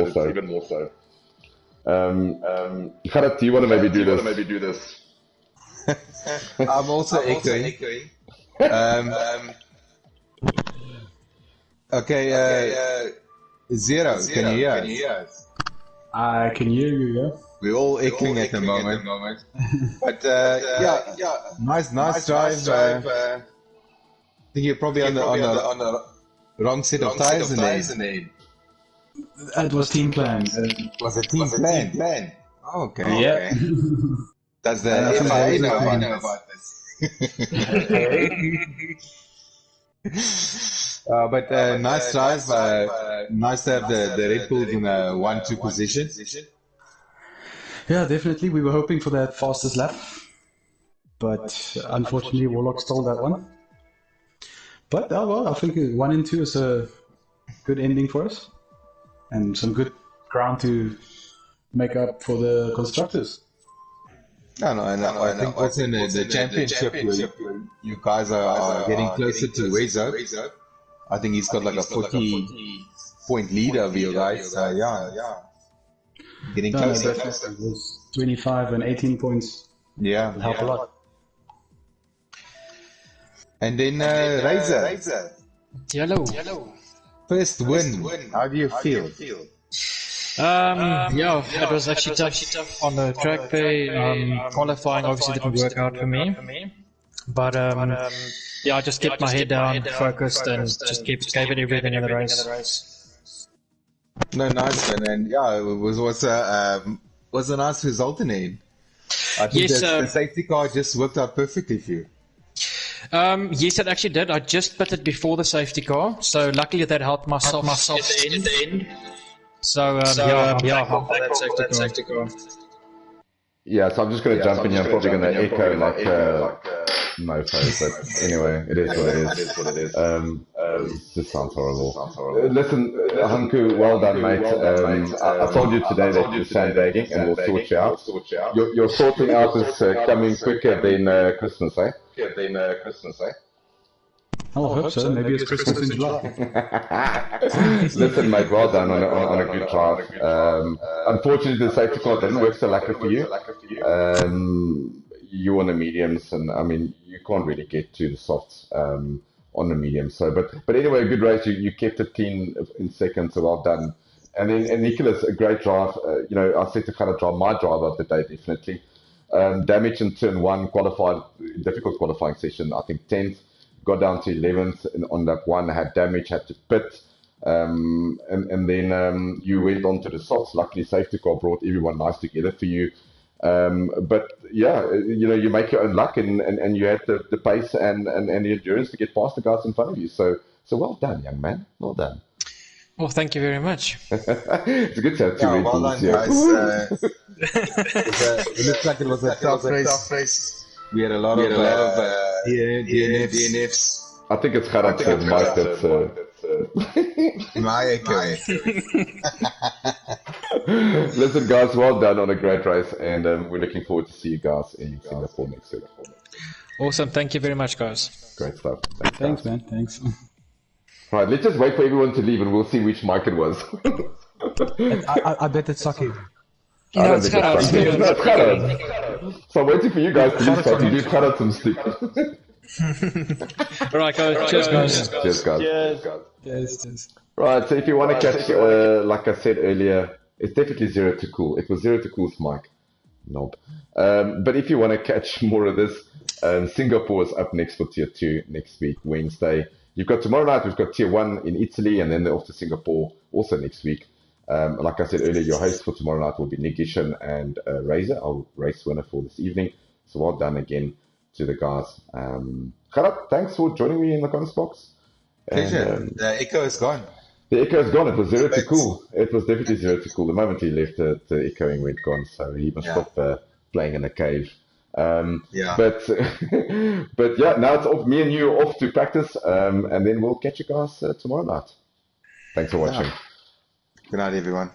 more so. Kara, do you want to maybe do this? I'm also echoing. Okay, Zero, can you hear us? I can hear you, yeah. We're all echoing at the moment. But yeah, nice drive. I think you're probably on the wrong set of tires in there. It was team plan. Was a team plan? Oh, okay. Yeah. Does the FIA know about this? But nice drive. Nice to have the Red Bulls in a 1-2 position. Yeah, definitely. We were hoping for that fastest lap, but unfortunately, Warlock stole that one. But well, I think 1 and 2 is a good ending for us, and some good ground to make up for the constructors. No, I think also in the championship, you guys are getting closer to Wezo. I think he's got like a 40-point lead over you guys. Yeah. Getting closer. It was 25 and 18 points. Yeah. Help a lot. And then Razor. Hello. First win. How do you feel? Yeah, it was actually tough on the track there. Qualifying obviously didn't work out for me. But yeah, I just kept my head down, focused, and just gave it everything in the race. No, nice one, and yeah, it was a nice result in the end. I think the safety car just worked out perfectly for you. Yes, it actually did. I just pitted before the safety car, so luckily that helped myself at the end. So yeah, I'm that safety car. Yeah, so I'm just going to jump in here. I'm probably going to echo like mofo, but anyway, it is what it is. It just sounds horrible. Listen, Hanku, well done, mate. I told you today that you're sandbagging, and we'll sort you out. Your sorting out is coming quicker than Christmas, eh? I hope so. Maybe it's Christmas in July. Listen, mate, well done on a good drive. Unfortunately, the safety car didn't work so lucky for you. You on the mediums, and I mean, you can't really get to the softs on the mediums. So, but anyway, a good race. You kept it clean in second, so well done. And then Nicholas, a great drive. I said to kind of drive my drive of the day, definitely. Damage in turn 1, qualified, difficult qualifying session, I think 10th. Got down to 11th on that one, had damage, had to pit. And then you went on to the softs. Luckily, safety car brought everyone nice together for you. But yeah, you make your own luck, and you had the pace and the endurance to get past the guys in front of you. So well done, young man. Well done. Well, thank you very much. It's a good to have two Red well Bulls, done, yeah. guys. It looks like it was a tough race. We had a lot of DNFs. I think it's Gerard Mike that's... My echo. Listen, guys, well done on a great race, and we're looking forward to see you guys in Singapore next week. Awesome. Thank you very much, guys. Great stuff. Thanks, man. Thanks. Right, let's just wait for everyone to leave, and we'll see which Mike it was. I bet it's Saki. I don't think it's Saki. No, it's Gerard. So I'm waiting for you guys to leave so I can give Gerard some stick. Alright, guys. Cheers, guys. Cheers, guys. Yes. Right, so if you want to catch, like I said earlier, it's definitely Zero to Cool. It was Zero to Cool's Mike. Nope. But if you want to catch more of this, Singapore is up next for Tier 2 next week, Wednesday. You've got tomorrow night, we've got Tier 1 in Italy, and then they're off to Singapore also next week. Like I said earlier, your host for tomorrow night will be Nick Gisham and Razor, our race winner for this evening. So well done again to the guys. Gerard, thanks for joining me in the comments box. Pleasure. The echo is gone. The echo is gone. It was Zero to Cool. It was definitely Zero to Cool. The moment he left, the echoing went gone. So he must stop playing in a cave. But yeah, now it's off. Me and you are off to practice, and then we'll catch you guys tomorrow night. Thanks for watching. Good night, everyone.